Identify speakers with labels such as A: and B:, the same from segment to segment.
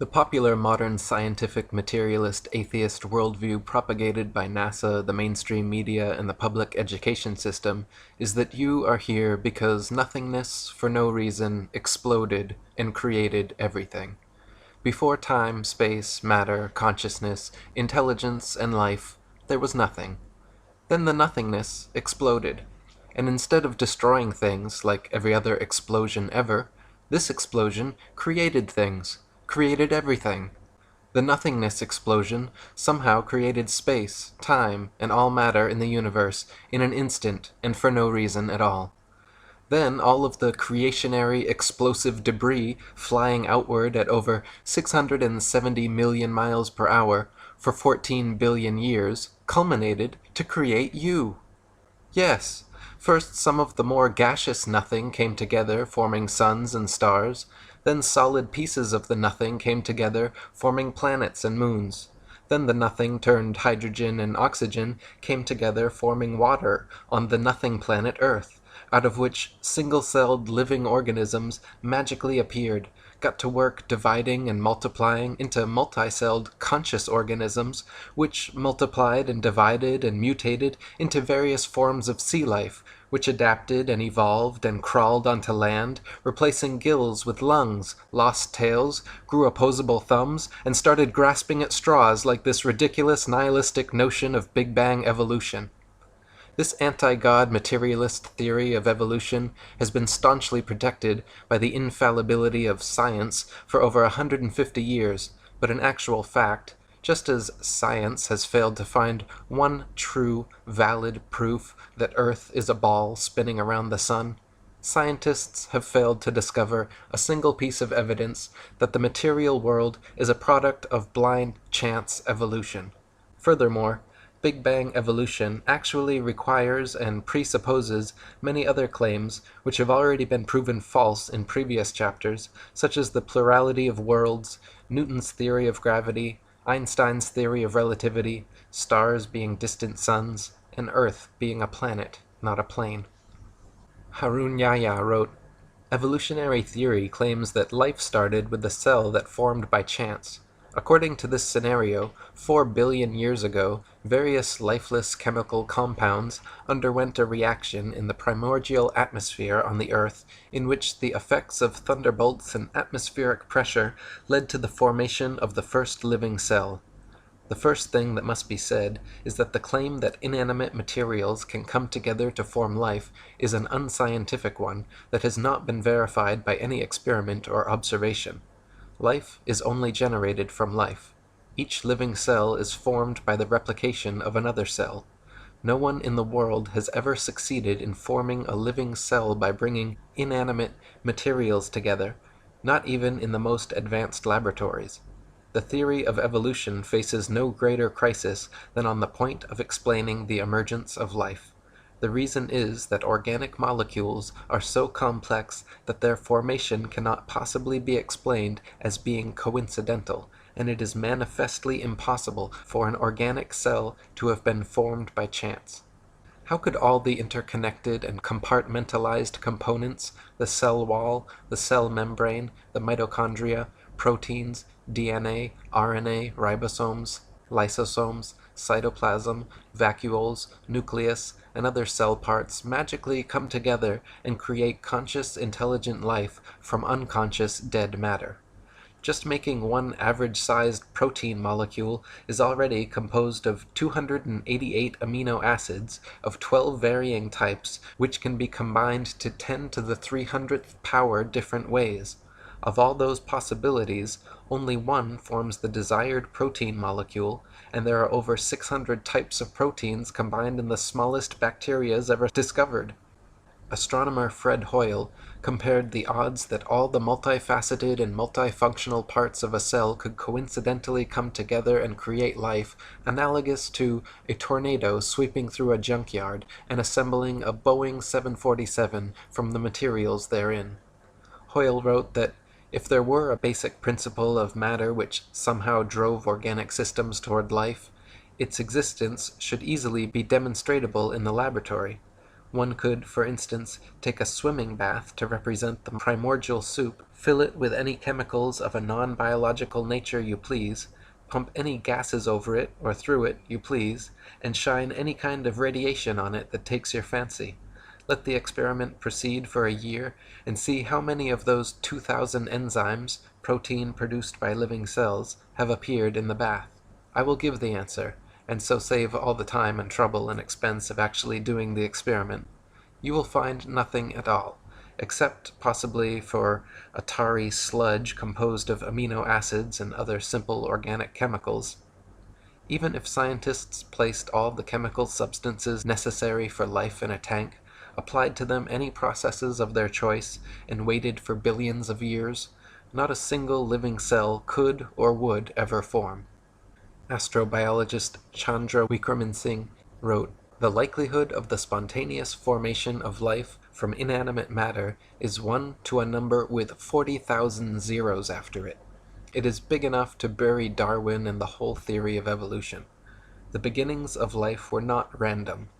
A: The popular modern scientific materialist atheist worldview propagated by NASA, the mainstream media, and the public education system is that you are here because nothingness, for no reason, exploded and created everything. Before time, space, matter, consciousness, intelligence, and life, there was nothing. Then the nothingness exploded, and instead of destroying things like every other explosion ever, this explosion created things. Created everything. The nothingness explosion somehow created space, time, and all matter in the universe in an instant and for no reason at all. Then all of the creationary explosive debris flying outward at over 670 million miles per hour for 14 billion years culminated to create you. Yes, first some of the more gaseous nothing came together forming suns and stars. Then solid pieces of the nothing came together, forming planets and moons. Then the nothing turned hydrogen and oxygen came together, forming water on the nothing planet Earth, out of which single-celled living organisms magically appeared, got to work dividing and multiplying into multi-celled conscious organisms, which multiplied and divided and mutated into various forms of sea life, which adapted and evolved and crawled onto land, replacing gills with lungs, lost tails, grew opposable thumbs, and started grasping at straws like this ridiculous nihilistic notion of Big Bang evolution. This anti-God materialist theory of evolution has been staunchly protected by the infallibility of science for over 150 years, but in actual fact, just as science has failed to find one true, valid proof that Earth is a ball spinning around the sun, scientists have failed to discover a single piece of evidence that the material world is a product of blind chance evolution. Furthermore, Big Bang evolution actually requires and presupposes many other claims which have already been proven false in previous chapters, such as the plurality of worlds, Newton's theory of gravity, Einstein's theory of relativity, stars being distant suns, and Earth being a planet, not a plane. Harun Yahya wrote, "Evolutionary theory claims that life started with a cell that formed by chance. According to this scenario, 4 billion years ago, various lifeless chemical compounds underwent a reaction in the primordial atmosphere on the Earth in which the effects of thunderbolts and atmospheric pressure led to the formation of the first living cell. The first thing that must be said is that the claim that inanimate materials can come together to form life is an unscientific one that has not been verified by any experiment or observation. Life is only generated from life. Each living cell is formed by the replication of another cell. No one in the world has ever succeeded in forming a living cell by bringing inanimate materials together, not even in the most advanced laboratories. The theory of evolution faces no greater crisis than on the point of explaining the emergence of life. The reason is that organic molecules are so complex that their formation cannot possibly be explained as being coincidental, and it is manifestly impossible for an organic cell to have been formed by chance. How could all the interconnected and compartmentalized components, the cell wall, the cell membrane, the mitochondria, proteins, DNA, RNA, ribosomes, lysosomes, cytoplasm, vacuoles, nucleus, and other cell parts magically come together and create conscious, intelligent life from unconscious, dead matter? Just making one average-sized protein molecule is already composed of 288 amino acids of 12 varying types, which can be combined to 10 to the 300th power different ways. Of all those possibilities, only one forms the desired protein molecule, and there are over 600 types of proteins combined in the smallest bacterias ever discovered. Astronomer Fred Hoyle compared the odds that all the multifaceted and multifunctional parts of a cell could coincidentally come together and create life, analogous to a tornado sweeping through a junkyard and assembling a Boeing 747 from the materials therein. Hoyle wrote that if there were a basic principle of matter which somehow drove organic systems toward life, its existence should easily be demonstrable in the laboratory. One could, for instance, take a swimming bath to represent the primordial soup, fill it with any chemicals of a non-biological nature you please, pump any gases over it or through it you please, and shine any kind of radiation on it that takes your fancy. Let the experiment proceed for a year, and see how many of those 2,000 enzymes, protein produced by living cells, have appeared in the bath. I will give the answer, and so save all the time and trouble and expense of actually doing the experiment. You will find nothing at all, except possibly for a tarry sludge composed of amino acids and other simple organic chemicals. Even if scientists placed all the chemical substances necessary for life in a tank, applied to them any processes of their choice, and waited for billions of years, not a single living cell could or would ever form. Astrobiologist Chandra Wickraman Singh wrote, "The likelihood of the spontaneous formation of life from inanimate matter is 1 to a number with 40,000 zeros after it. It is big enough to bury Darwin and the whole theory of evolution. The beginnings of life were not random.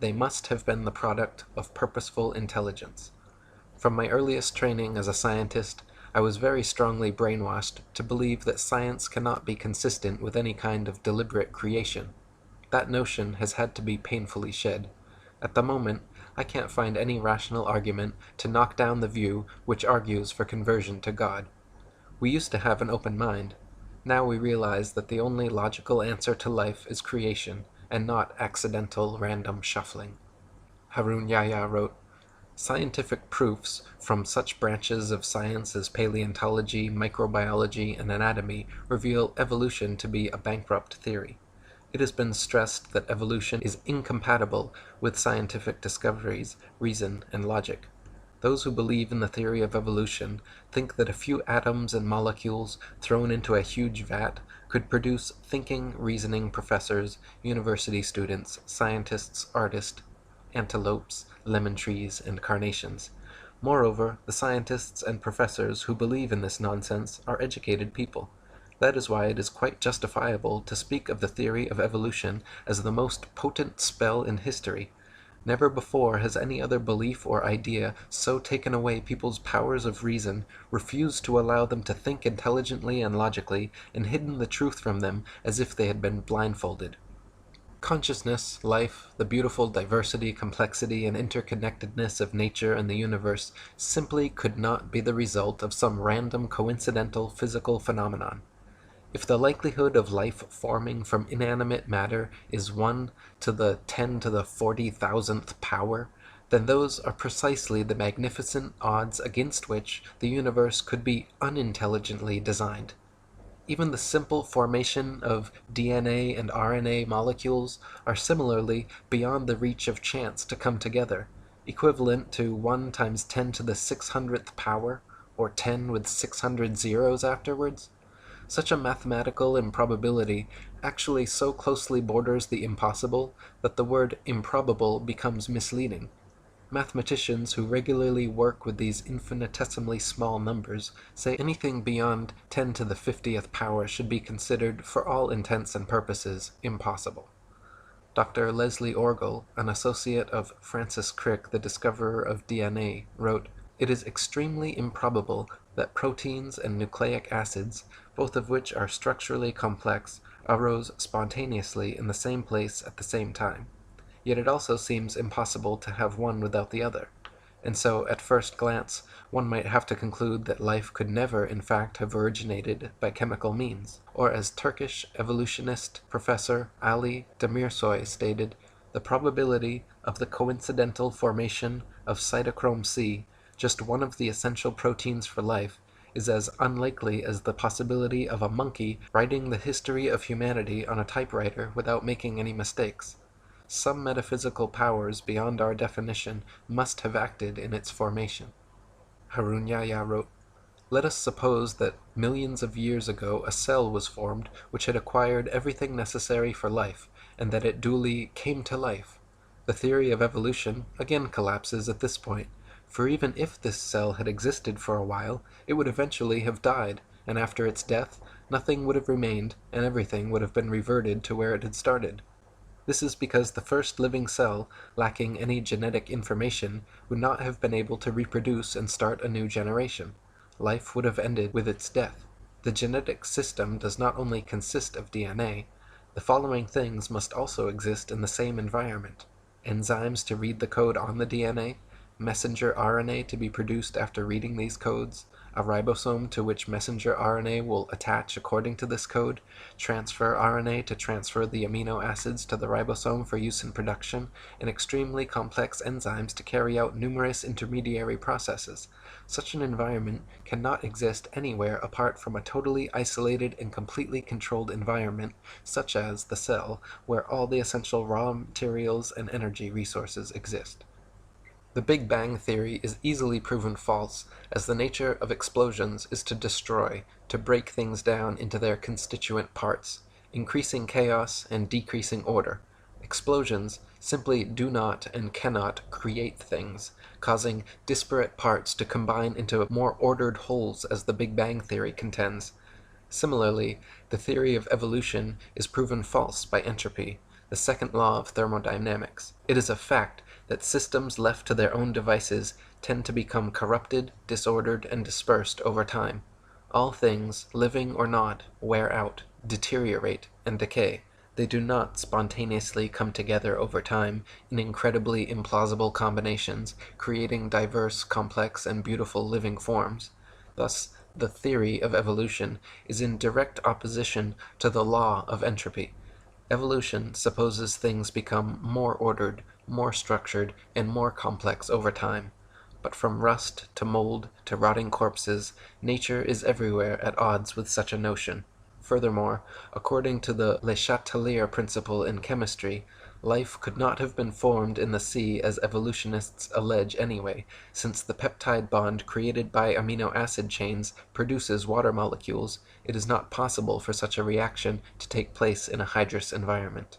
A: They must have been the product of purposeful intelligence. From my earliest training as a scientist, I was very strongly brainwashed to believe that science cannot be consistent with any kind of deliberate creation. That notion has had to be painfully shed. At the moment, I can't find any rational argument to knock down the view which argues for conversion to God. We used to have an open mind. Now we realize that the only logical answer to life is creation, and not accidental random shuffling." Harun Yahya wrote, "Scientific proofs from such branches of science as paleontology, microbiology, and anatomy reveal evolution to be a bankrupt theory. It has been stressed that evolution is incompatible with scientific discoveries, reason, and logic. Those who believe in the theory of evolution think that a few atoms and molecules thrown into a huge vat could produce thinking, reasoning professors, university students, scientists, artists, antelopes, lemon trees, and carnations. Moreover, the scientists and professors who believe in this nonsense are educated people. That is why it is quite justifiable to speak of the theory of evolution as the most potent spell in history. Never before has any other belief or idea so taken away people's powers of reason, refused to allow them to think intelligently and logically, and hidden the truth from them as if they had been blindfolded. Consciousness, life, the beautiful diversity, complexity, and interconnectedness of nature and the universe simply could not be the result of some random coincidental physical phenomenon. If the likelihood of life forming from inanimate matter is 1 to the 10 to the 40,000th power, then those are precisely the magnificent odds against which the universe could be unintelligently designed. Even the simple formation of DNA and RNA molecules are similarly beyond the reach of chance to come together, equivalent to 1 times 10 to the 600th power, or 10 with 600 zeros afterwards. Such a mathematical improbability actually so closely borders the impossible that the word improbable becomes misleading. Mathematicians who regularly work with these infinitesimally small numbers say anything beyond 10 to the 50th power should be considered, for all intents and purposes, impossible. Dr. Leslie Orgel, an associate of Francis Crick, the discoverer of DNA, wrote, "It is extremely improbable that proteins and nucleic acids, both of which are structurally complex, arose spontaneously in the same place at the same time. Yet it also seems impossible to have one without the other, and so at first glance one might have to conclude that life could never in fact have originated by chemical means. Or as Turkish evolutionist Professor Ali Demirsoy stated, the probability of the coincidental formation of cytochrome C, just one of the essential proteins for life, is as unlikely as the possibility of a monkey writing the history of humanity on a typewriter without making any mistakes. Some metaphysical powers beyond our definition must have acted in its formation." Harun Yahya wrote, "Let us suppose that millions of years ago a cell was formed which had acquired everything necessary for life, and that it duly came to life. The theory of evolution again collapses at this point, for even if this cell had existed for a while, it would eventually have died, and after its death, nothing would have remained, and everything would have been reverted to where it had started. This is because the first living cell, lacking any genetic information, would not have been able to reproduce and start a new generation. Life would have ended with its death. The genetic system does not only consist of DNA, the following things must also exist in the same environment: enzymes to read the code on the DNA, messenger RNA to be produced after reading these codes, a ribosome to which messenger RNA will attach according to this code, transfer RNA to transfer the amino acids to the ribosome for use in production, and extremely complex enzymes to carry out numerous intermediary processes. Such an environment cannot exist anywhere apart from a totally isolated and completely controlled environment, such as the cell, where all the essential raw materials and energy resources exist. The Big Bang theory is easily proven false, as the nature of explosions is to destroy, to break things down into their constituent parts, increasing chaos and decreasing order. Explosions simply do not and cannot create things, causing disparate parts to combine into more ordered wholes, as the Big Bang theory contends. Similarly, the theory of evolution is proven false by entropy, the second law of thermodynamics. It is a fact that systems left to their own devices tend to become corrupted, disordered, and dispersed over time. All things, living or not, wear out, deteriorate, and decay. They do not spontaneously come together over time in incredibly implausible combinations, creating diverse, complex, and beautiful living forms. Thus, the theory of evolution is in direct opposition to the law of entropy. Evolution supposes things become more ordered, more structured, and more complex over time. But from rust to mold to rotting corpses, nature is everywhere at odds with such a notion. Furthermore, according to the Le Chatelier principle in chemistry, life could not have been formed in the sea as evolutionists allege anyway, since the peptide bond created by amino acid chains produces water molecules. It is not possible for such a reaction to take place in a hydrous environment.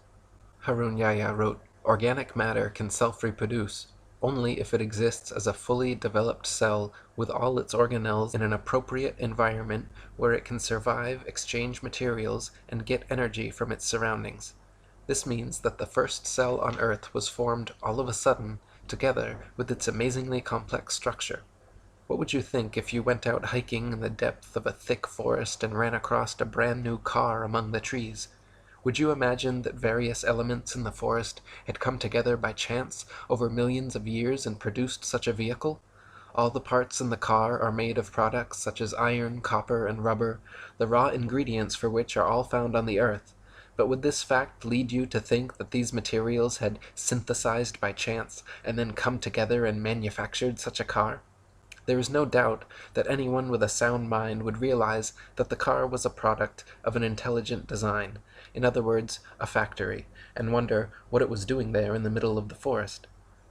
A: Harun Yahya wrote, "Organic matter can self-reproduce only if it exists as a fully developed cell with all its organelles in an appropriate environment where it can survive, exchange materials, and get energy from its surroundings. This means that the first cell on Earth was formed all of a sudden, together with its amazingly complex structure. What would you think if you went out hiking in the depth of a thick forest and ran across a brand new car among the trees? Would you imagine that various elements in the forest had come together by chance over millions of years and produced such a vehicle? All the parts in the car are made of products such as iron, copper, and rubber, the raw ingredients for which are all found on the earth. But would this fact lead you to think that these materials had synthesized by chance and then come together and manufactured such a car? There is no doubt that anyone with a sound mind would realize that the car was a product of an intelligent design, in other words, a factory, and wonder what it was doing there in the middle of the forest.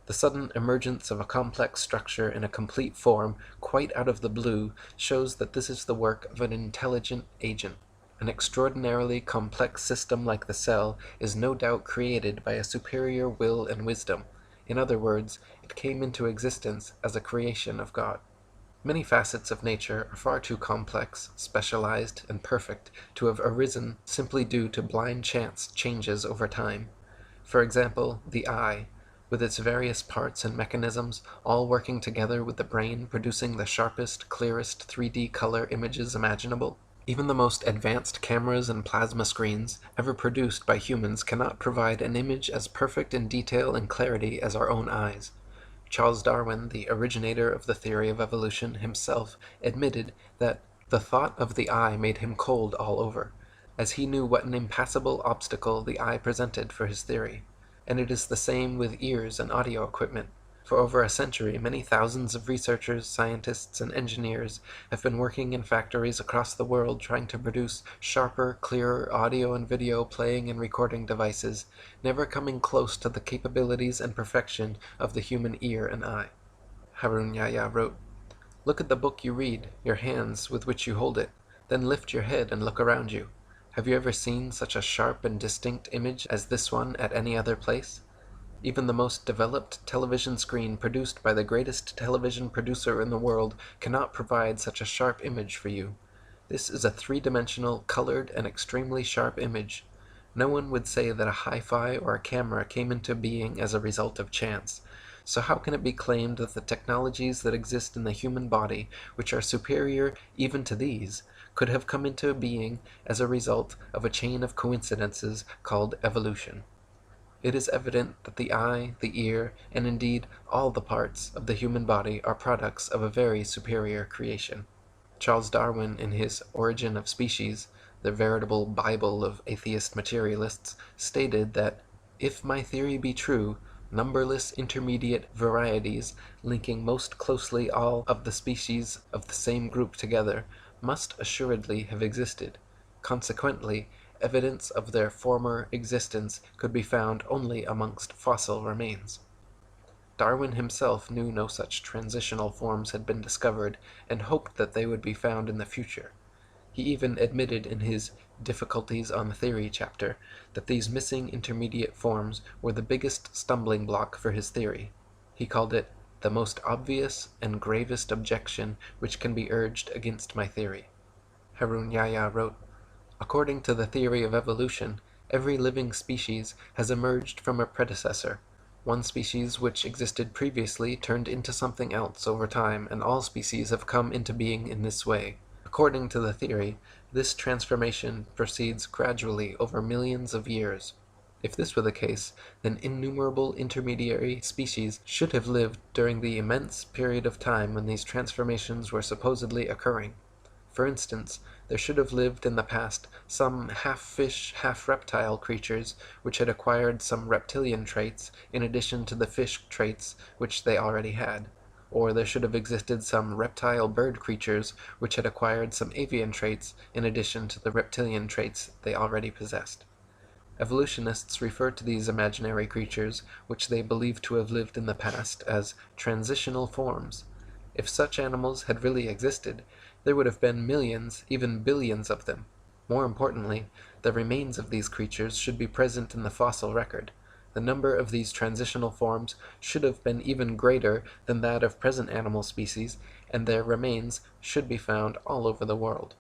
A: The sudden emergence of a complex structure in a complete form, quite out of the blue, shows that this is the work of an intelligent agent. An extraordinarily complex system like the cell is no doubt created by a superior will and wisdom. In other words, it came into existence as a creation of God. Many facets of nature are far too complex, specialized, and perfect to have arisen simply due to blind chance changes over time. For example, the eye, with its various parts and mechanisms, all working together with the brain producing the sharpest, clearest 3D color images imaginable. Even the most advanced cameras and plasma screens ever produced by humans cannot provide an image as perfect in detail and clarity as our own eyes. Charles Darwin, the originator of the theory of evolution, himself admitted that the thought of the eye made him cold all over, as he knew what an impassable obstacle the eye presented for his theory. And it is the same with ears and audio equipment. For over a century, many thousands of researchers, scientists, and engineers have been working in factories across the world trying to produce sharper, clearer audio and video playing and recording devices, never coming close to the capabilities and perfection of the human ear and eye. Harun Yahya wrote, "Look at the book you read, your hands with which you hold it, then lift your head and look around you. Have you ever seen such a sharp and distinct image as this one at any other place? Even the most developed television screen produced by the greatest television producer in the world cannot provide such a sharp image for you. This is a three-dimensional, colored, and extremely sharp image. No one would say that a hi-fi or a camera came into being as a result of chance. So how can it be claimed that the technologies that exist in the human body, which are superior even to these, could have come into being as a result of a chain of coincidences called evolution? It is evident that the eye, the ear, and indeed all the parts of the human body are products of a very superior creation. Charles Darwin, in his Origin of Species, the veritable Bible of atheist materialists, stated that, "If my theory be true, numberless intermediate varieties, linking most closely all of the species of the same group together, must assuredly have existed. Consequently, evidence of their former existence could be found only amongst fossil remains." Darwin himself knew no such transitional forms had been discovered, and hoped that they would be found in the future. He even admitted in his Difficulties on Theory chapter that these missing intermediate forms were the biggest stumbling block for his theory. He called it "the most obvious and gravest objection which can be urged against my theory." Harun Yahya wrote, "According to the theory of evolution, every living species has emerged from a predecessor. One species which existed previously turned into something else over time, and all species have come into being in this way. According to the theory, this transformation proceeds gradually over millions of years. If this were the case, then innumerable intermediary species should have lived during the immense period of time when these transformations were supposedly occurring. For instance, there should have lived in the past some half-fish, half-reptile creatures which had acquired some reptilian traits in addition to the fish traits which they already had. Or there should have existed some reptile bird creatures which had acquired some avian traits in addition to the reptilian traits they already possessed. Evolutionists refer to these imaginary creatures, which they believe to have lived in the past, as transitional forms. If such animals had really existed, there would have been millions, even billions of them. More importantly, the remains of these creatures should be present in the fossil record. The number of these transitional forms should have been even greater than that of present animal species, and their remains should be found all over the world."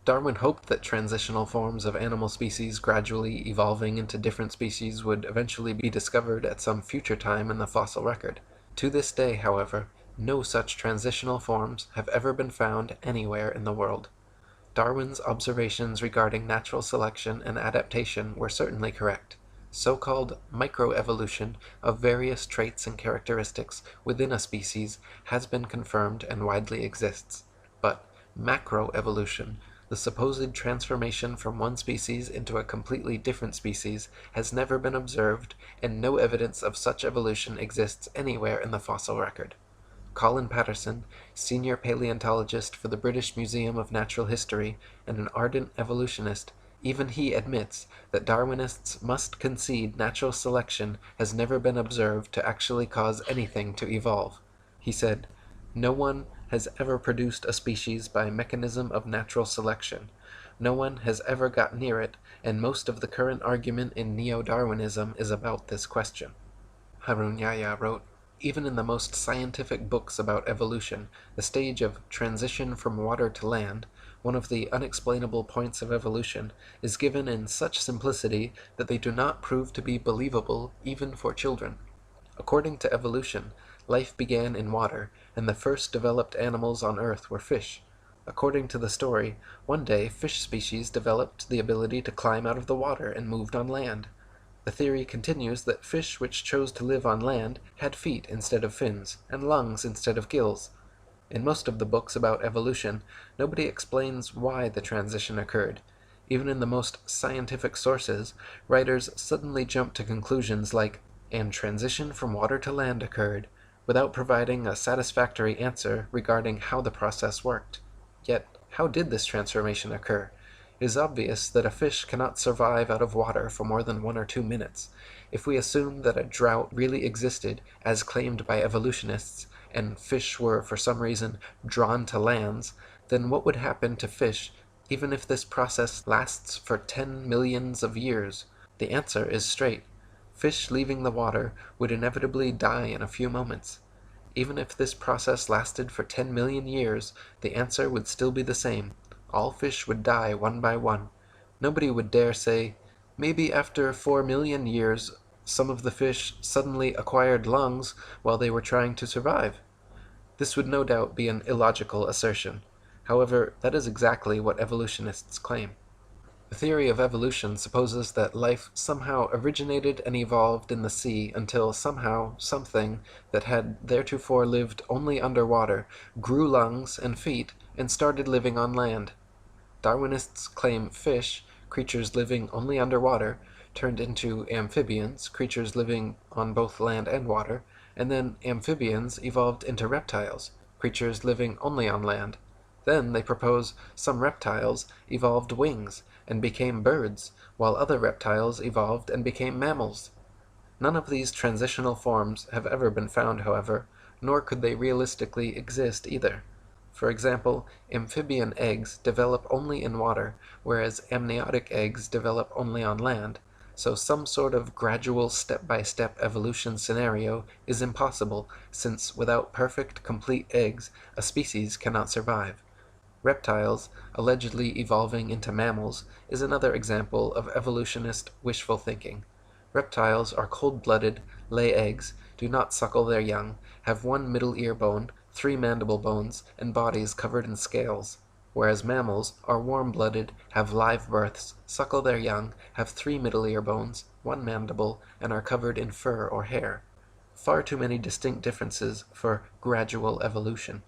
A: Darwin hoped that transitional forms of animal species gradually evolving into different species would eventually be discovered at some future time in the fossil record. To this day, however, no such transitional forms have ever been found anywhere in the world. Darwin's observations regarding natural selection and adaptation were certainly correct. So-called microevolution of various traits and characteristics within a species has been confirmed and widely exists. But macroevolution, the supposed transformation from one species into a completely different species, has never been observed, and no evidence of such evolution exists anywhere in the fossil record. Colin Patterson, senior paleontologist for the British Museum of Natural History and an ardent evolutionist, even he admits that Darwinists must concede natural selection has never been observed to actually cause anything to evolve. He said, "No one has ever produced a species by mechanism of natural selection. No one has ever got near it, and most of the current argument in neo-Darwinism is about this question." Harun Yahya wrote, "Even in the most scientific books about evolution, the stage of transition from water to land, one of the unexplainable points of evolution, is given in such simplicity that they do not prove to be believable even for children. According to evolution, life began in water, and the first developed animals on Earth were fish. According to the story, one day fish species developed the ability to climb out of the water and moved on land. The theory continues that fish which chose to live on land had feet instead of fins, and lungs instead of gills. In most of the books about evolution, nobody explains why the transition occurred. Even in the most scientific sources, writers suddenly jump to conclusions like, 'and transition from water to land occurred,' without providing a satisfactory answer regarding how the process worked. Yet, how did this transformation occur? It is obvious that a fish cannot survive out of water for more than 1 or 2 minutes. If we assume that a drought really existed, as claimed by evolutionists, and fish were for some reason drawn to lands, then what would happen to fish even if this process lasts for 10 millions of years? The answer is straight. Fish leaving the water would inevitably die in a few moments. Even if this process lasted for 10 million years, the answer would still be the same. All fish would die one by one. Nobody would dare say, Maybe after 4 million years, some of the fish suddenly acquired lungs while they were trying to survive. This would no doubt be an illogical assertion. However, that is exactly what evolutionists claim. The theory of evolution supposes that life somehow originated and evolved in the sea until somehow something that had theretofore lived only underwater grew lungs and feet and started living on land. Darwinists claim fish, creatures living only underwater, turned into amphibians, creatures living on both land and water, and then amphibians evolved into reptiles, creatures living only on land. Then they propose some reptiles evolved wings and became birds, while other reptiles evolved and became mammals. None of these transitional forms have ever been found, however, nor could they realistically exist either. For example, amphibian eggs develop only in water, whereas amniotic eggs develop only on land, so some sort of gradual step-by-step evolution scenario is impossible, since without perfect, complete eggs, a species cannot survive. Reptiles, allegedly evolving into mammals, is another example of evolutionist wishful thinking. Reptiles are cold-blooded, lay eggs, do not suckle their young, have one middle ear bone, 3 mandible bones, and bodies covered in scales, whereas mammals are warm-blooded, have live births, suckle their young, have 3 middle ear bones, 1 mandible, and are covered in fur or hair. Far too many distinct differences for gradual evolution.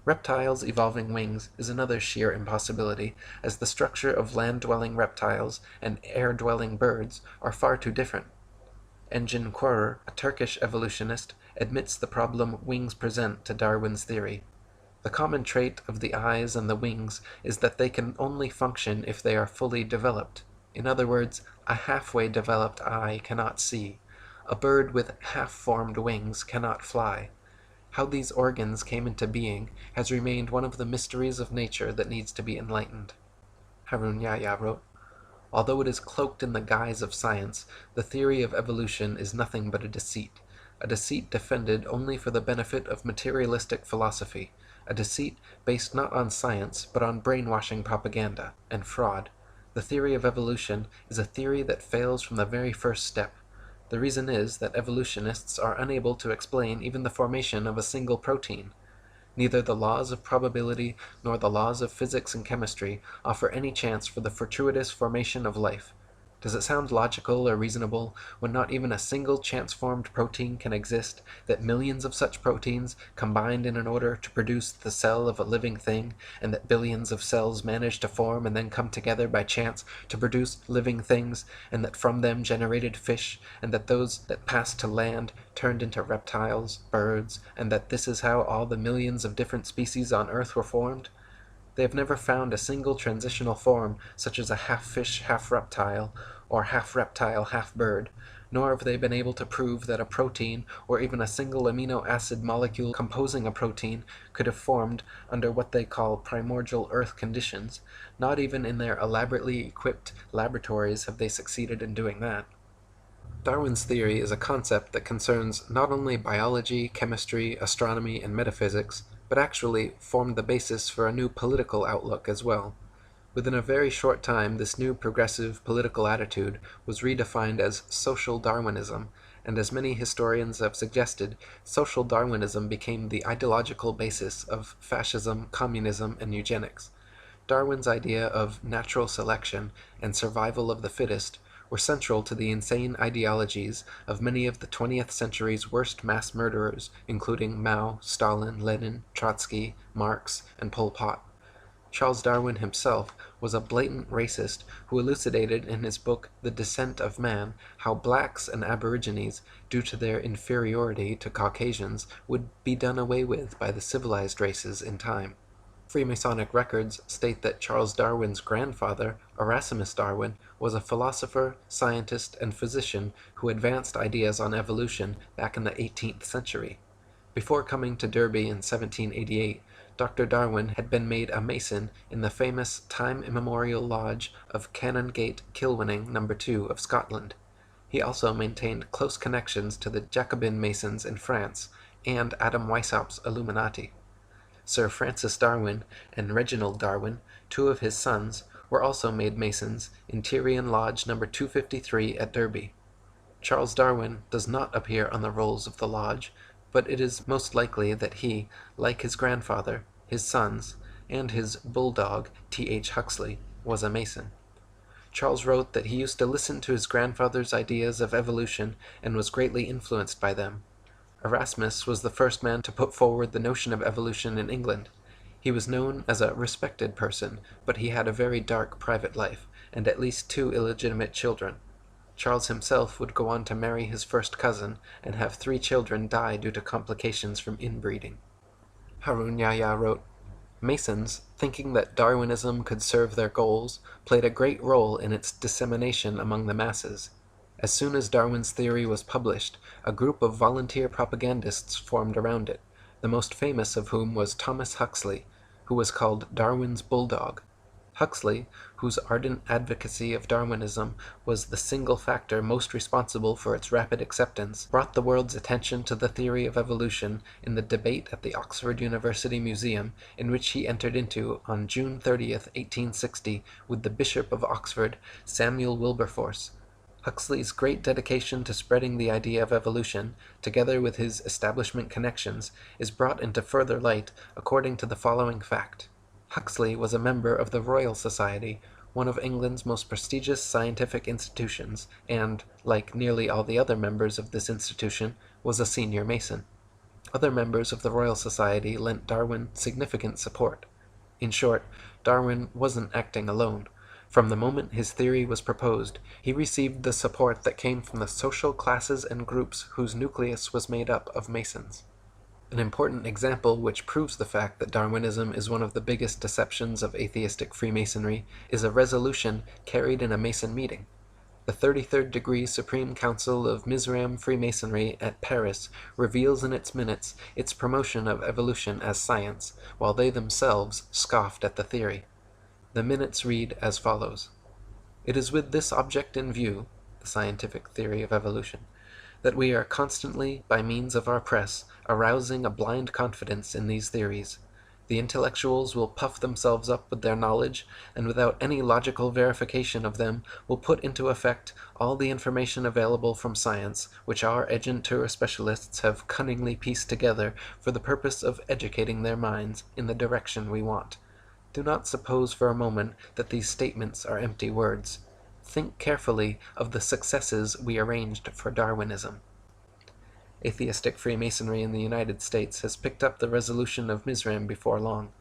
A: Reptiles evolving wings is another sheer impossibility, as the structure of land-dwelling reptiles and air-dwelling birds are far too different. Engin Qurer, a Turkish evolutionist, admits the problem wings present to Darwin's theory. The common trait of the eyes and the wings is that they can only function if they are fully developed. In other words, a halfway developed eye cannot see. A bird with half-formed wings cannot fly. How these organs came into being has remained one of the mysteries of nature that needs to be enlightened. Harun Yahya wrote, "Although it is cloaked in the guise of science, the theory of evolution is nothing but a deceit defended only for the benefit of materialistic philosophy, a deceit based not on science but on brainwashing propaganda and fraud. The theory of evolution is a theory that fails from the very first step. The reason is that evolutionists are unable to explain even the formation of a single protein. Neither the laws of probability nor the laws of physics and chemistry offer any chance for the fortuitous formation of life. Does it sound logical or reasonable, when not even a single chance-formed protein can exist, that millions of such proteins combined in order to produce the cell of a living thing, and that billions of cells manage to form and then come together by chance to produce living things, and that from them generated fish, and that those that passed to land turned into reptiles, birds, and that this is how all the millions of different species on Earth were formed? They have never found a single transitional form such as a half-fish, half-reptile, or half-reptile, half-bird, nor have they been able to prove that a protein, or even a single amino acid molecule composing a protein, could have formed under what they call primordial Earth conditions. Not even in their elaborately equipped laboratories have they succeeded in doing that. Darwin's theory is a concept that concerns not only biology, chemistry, astronomy, and metaphysics, but actually formed the basis for a new political outlook as well. Within a very short time, this new progressive political attitude was redefined as social Darwinism, and as many historians have suggested, social Darwinism became the ideological basis of fascism, communism, and eugenics. Darwin's idea of natural selection and survival of the fittest were central to the insane ideologies of many of the 20th century's worst mass murderers, including Mao, Stalin, Lenin, Trotsky, Marx, and Pol Pot. Charles Darwin himself was a blatant racist who elucidated in his book The Descent of Man how blacks and aborigines, due to their inferiority to Caucasians, would be done away with by the civilized races in time. Freemasonic records state that Charles Darwin's grandfather, Erasmus Darwin, was a philosopher, scientist, and physician who advanced ideas on evolution back in the 18th century. Before coming to Derby in 1788, Dr. Darwin had been made a mason in the famous time-immemorial lodge of Canongate Kilwinning No. 2 of Scotland. He also maintained close connections to the Jacobin Masons in France and Adam Weishaupt's Illuminati. Sir Francis Darwin and Reginald Darwin, two of his sons, were also made Masons in Tyrian Lodge number 253 at Derby. Charles Darwin does not appear on the rolls of the lodge, but it is most likely that he, like his grandfather, his sons, and his bulldog, T.H. Huxley, was a Mason. Charles wrote that he used to listen to his grandfather's ideas of evolution and was greatly influenced by them. Erasmus was the first man to put forward the notion of evolution in England. He was known as a respected person, but he had a very dark private life, and at least 2 illegitimate children. Charles himself would go on to marry his first cousin and have 3 children die due to complications from inbreeding. Harun Yahya wrote, "Masons, thinking that Darwinism could serve their goals, played a great role in its dissemination among the masses. As soon as Darwin's theory was published, a group of volunteer propagandists formed around it, the most famous of whom was Thomas Huxley, who was called Darwin's bulldog. Huxley, whose ardent advocacy of Darwinism was the single factor most responsible for its rapid acceptance, brought the world's attention to the theory of evolution in the debate at the Oxford University Museum, in which he entered into on June 30th, 1860, with the Bishop of Oxford, Samuel Wilberforce. Huxley's great dedication to spreading the idea of evolution, together with his establishment connections, is brought into further light according to the following fact. Huxley was a member of the Royal Society, one of England's most prestigious scientific institutions, and, like nearly all the other members of this institution, was a senior Mason. Other members of the Royal Society lent Darwin significant support. In short, Darwin wasn't acting alone. From the moment his theory was proposed, he received the support that came from the social classes and groups whose nucleus was made up of Masons. An important example which proves the fact that Darwinism is one of the biggest deceptions of atheistic Freemasonry is a resolution carried in a Mason meeting. The 33rd Degree Supreme Council of Mizraim Freemasonry at Paris reveals in its minutes its promotion of evolution as science, while they themselves scoffed at the theory. The minutes read as follows. "It is with this object in view, the scientific theory of evolution, that we are constantly, by means of our press, arousing a blind confidence in these theories. The intellectuals will puff themselves up with their knowledge, and without any logical verification of them will put into effect all the information available from science, which our agentur specialists have cunningly pieced together for the purpose of educating their minds in the direction we want. Do not suppose for a moment that these statements are empty words. Think carefully of the successes we arranged for Darwinism." Atheistic Freemasonry in the United States has picked up the resolution of Mizraim before long.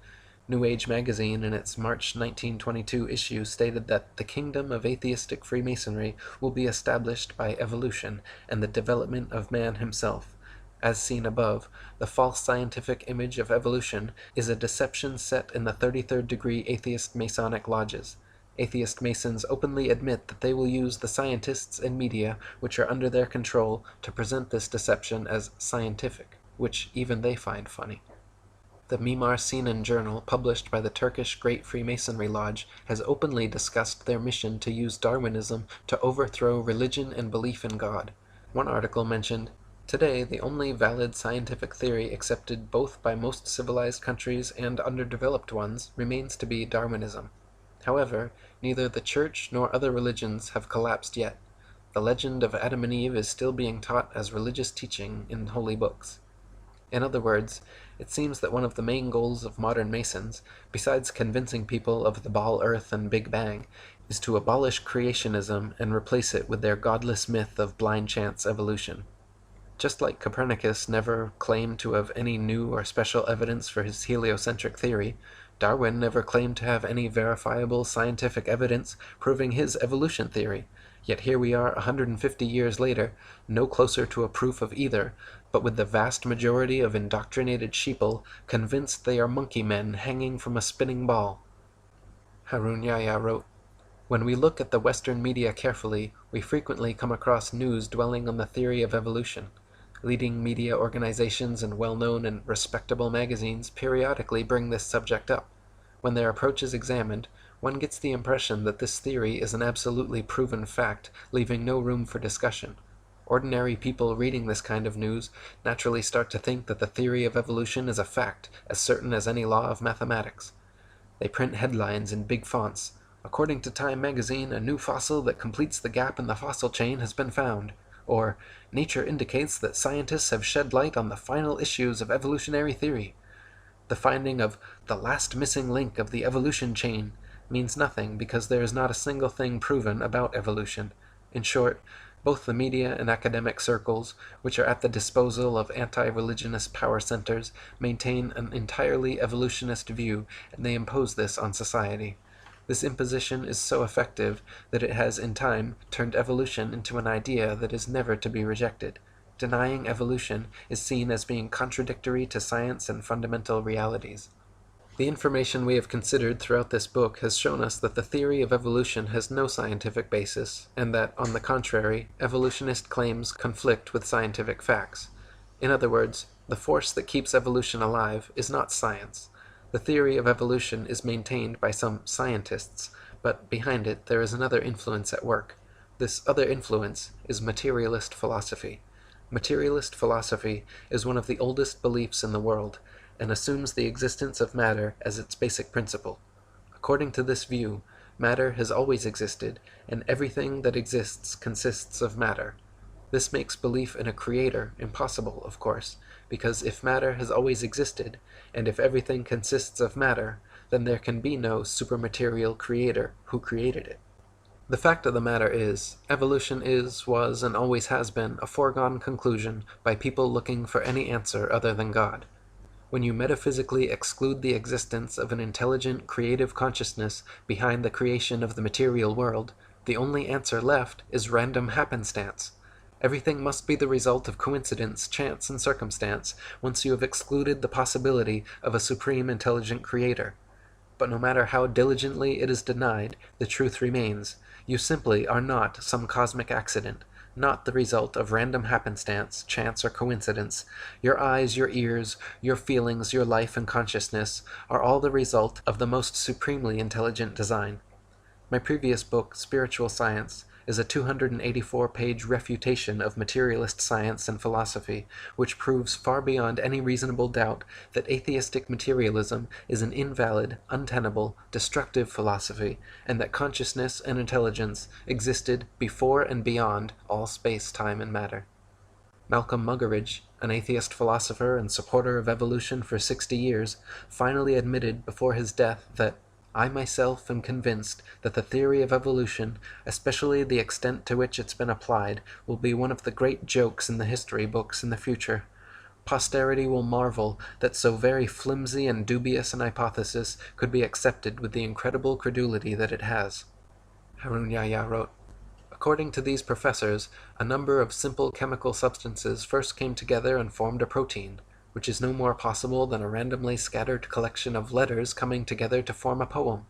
A: New Age magazine in its March 1922 issue stated that the kingdom of atheistic Freemasonry will be established by evolution and the development of man himself. As seen above, the false scientific image of evolution is a deception set in the 33rd degree atheist Masonic lodges. Atheist Masons openly admit that they will use the scientists and media which are under their control to present this deception as scientific, which even they find funny. The Mimar Sinan Journal, published by the Turkish Great Freemasonry Lodge, has openly discussed their mission to use Darwinism to overthrow religion and belief in God. One article mentioned, "Today, the only valid scientific theory accepted both by most civilized countries and underdeveloped ones remains to be Darwinism. However, neither the Church nor other religions have collapsed yet. The legend of Adam and Eve is still being taught as religious teaching in holy books." In other words, it seems that one of the main goals of modern Masons, besides convincing people of the Ball Earth and Big Bang, is to abolish creationism and replace it with their godless myth of blind chance evolution. Just like Copernicus never claimed to have any new or special evidence for his heliocentric theory, Darwin never claimed to have any verifiable scientific evidence proving his evolution theory, yet here we are 150 years later, no closer to a proof of either, but with the vast majority of indoctrinated sheeple convinced they are monkey men hanging from a spinning ball. Harun Yahya wrote, "When we look at the Western media carefully, we frequently come across news dwelling on the theory of evolution. Leading media organizations and well-known and respectable magazines periodically bring this subject up. When their approach is examined, one gets the impression that this theory is an absolutely proven fact, leaving no room for discussion. Ordinary people reading this kind of news naturally start to think that the theory of evolution is a fact, as certain as any law of mathematics. They print headlines in big fonts. According to Time magazine, a new fossil that completes the gap in the fossil chain has been found. Or, Nature indicates that scientists have shed light on the final issues of evolutionary theory. The finding of the last missing link of the evolution chain means nothing because there is not a single thing proven about evolution. In short, both the media and academic circles, which are at the disposal of anti-religionist power centers, maintain an entirely evolutionist view, and they impose this on society. This imposition is so effective that it has in time turned evolution into an idea that is never to be rejected. Denying evolution is seen as being contradictory to science and fundamental realities. The information we have considered throughout this book has shown us that the theory of evolution has no scientific basis, and that, on the contrary, evolutionist claims conflict with scientific facts. In other words, the force that keeps evolution alive is not science. The theory of evolution is maintained by some scientists, but behind it there is another influence at work. This other influence is materialist philosophy. Materialist philosophy is one of the oldest beliefs in the world, and assumes the existence of matter as its basic principle. According to this view, matter has always existed, and everything that exists consists of matter. This makes belief in a creator impossible, of course, because if matter has always existed, and if everything consists of matter, then there can be no supermaterial creator who created it. The fact of the matter is, evolution is, was, and always has been a foregone conclusion by people looking for any answer other than God. When you metaphysically exclude the existence of an intelligent, creative consciousness behind the creation of the material world, the only answer left is random happenstance. Everything must be the result of coincidence, chance, and circumstance once you have excluded the possibility of a supreme intelligent creator. But no matter how diligently it is denied, the truth remains. You simply are not some cosmic accident, not the result of random happenstance, chance, or coincidence. Your eyes, your ears, your feelings, your life and consciousness are all the result of the most supremely intelligent design. My previous book, Spiritual Science, is a 284-page refutation of materialist science and philosophy, which proves far beyond any reasonable doubt that atheistic materialism is an invalid, untenable, destructive philosophy, and that consciousness and intelligence existed before and beyond all space, time, and matter. Malcolm Muggeridge, an atheist philosopher and supporter of evolution for 60 years, finally admitted before his death that I myself am convinced that the theory of evolution, especially the extent to which it's been applied, will be one of the great jokes in the history books in the future. Posterity will marvel that so very flimsy and dubious an hypothesis could be accepted with the incredible credulity that it has. Harun Yahya wrote, according to these professors, a number of simple chemical substances first came together and formed a protein, which is no more possible than a randomly scattered collection of letters coming together to form a poem.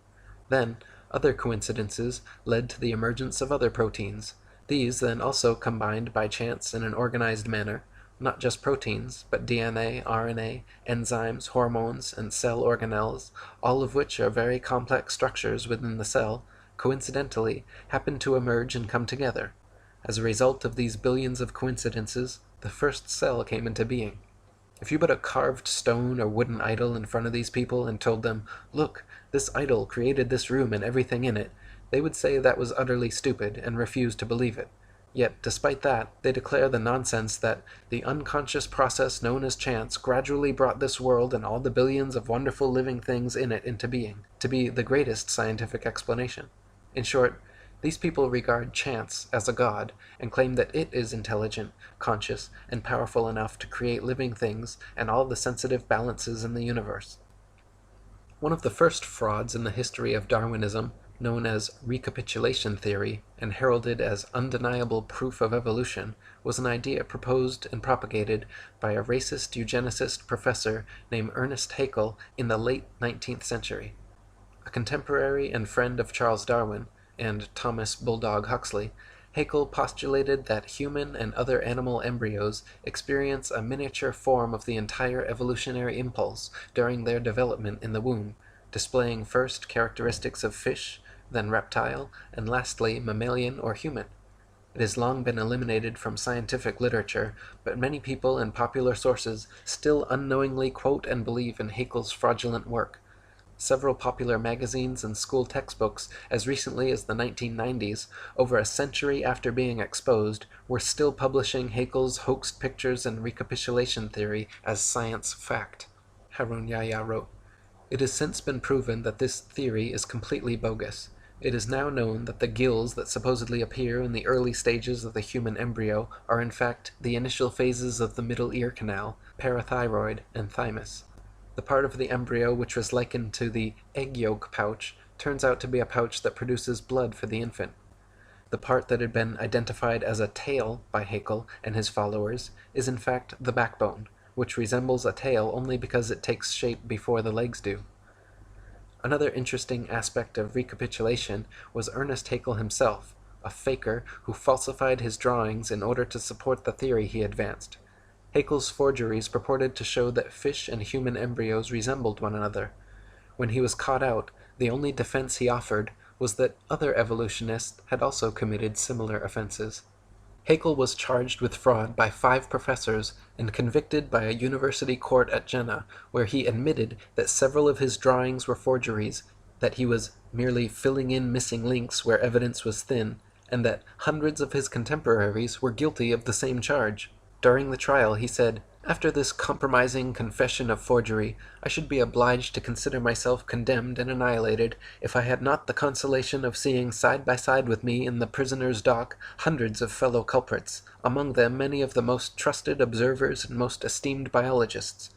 A: Then, other coincidences led to the emergence of other proteins. These then also combined by chance in an organized manner, not just proteins, but DNA, RNA, enzymes, hormones, and cell organelles, all of which are very complex structures within the cell, coincidentally happen to emerge and come together. As a result of these billions of coincidences, the first cell came into being. If you put a carved stone or wooden idol in front of these people and told them, look, this idol created this room and everything in it, they would say that was utterly stupid and refuse to believe it. Yet, despite that, they declare the nonsense that the unconscious process known as chance gradually brought this world and all the billions of wonderful living things in it into being, to be the greatest scientific explanation. In short, these people regard chance as a god and claim that it is intelligent, conscious, and powerful enough to create living things and all the sensitive balances in the universe. One of the first frauds in the history of Darwinism, known as recapitulation theory and heralded as undeniable proof of evolution, was an idea proposed and propagated by a racist eugenicist professor named Ernest Haeckel in the late 19th century. A contemporary and friend of Charles Darwin, and Thomas Bulldog Huxley, Haeckel postulated that human and other animal embryos experience a miniature form of the entire evolutionary impulse during their development in the womb, displaying first characteristics of fish, then reptile, and lastly mammalian or human. It has long been eliminated from scientific literature, but many people and popular sources still unknowingly quote and believe in Haeckel's fraudulent work. several popular magazines and school textbooks as recently as the 1990s, over a century after being exposed, were still publishing Haeckel's hoaxed pictures and recapitulation theory as science fact. Harun Yahya wrote, "It has since been proven that this theory is completely bogus. It is now known that the gills that supposedly appear in the early stages of the human embryo are in fact the initial phases of the middle ear canal, parathyroid, and thymus. The part of the embryo which was likened to the egg yolk pouch turns out to be a pouch that produces blood for the infant. The part that had been identified as a tail by Haeckel and his followers is in fact the backbone, which resembles a tail only because it takes shape before the legs do." Another interesting aspect of recapitulation was Ernest Haeckel himself, a faker who falsified his drawings in order to support the theory he advanced. Haeckel's forgeries purported to show that fish and human embryos resembled one another. When he was caught out, the only defense he offered was that other evolutionists had also committed similar offenses. Haeckel was charged with fraud by 5 professors and convicted by a university court at Jena, where he admitted that several of his drawings were forgeries, that he was merely filling in missing links where evidence was thin, and that hundreds of his contemporaries were guilty of the same charge. During the trial, he said, "After this compromising confession of forgery, I should be obliged to consider myself condemned and annihilated if I had not the consolation of seeing side by side with me in the prisoner's dock hundreds of fellow culprits, among them many of the most trusted observers and most esteemed biologists.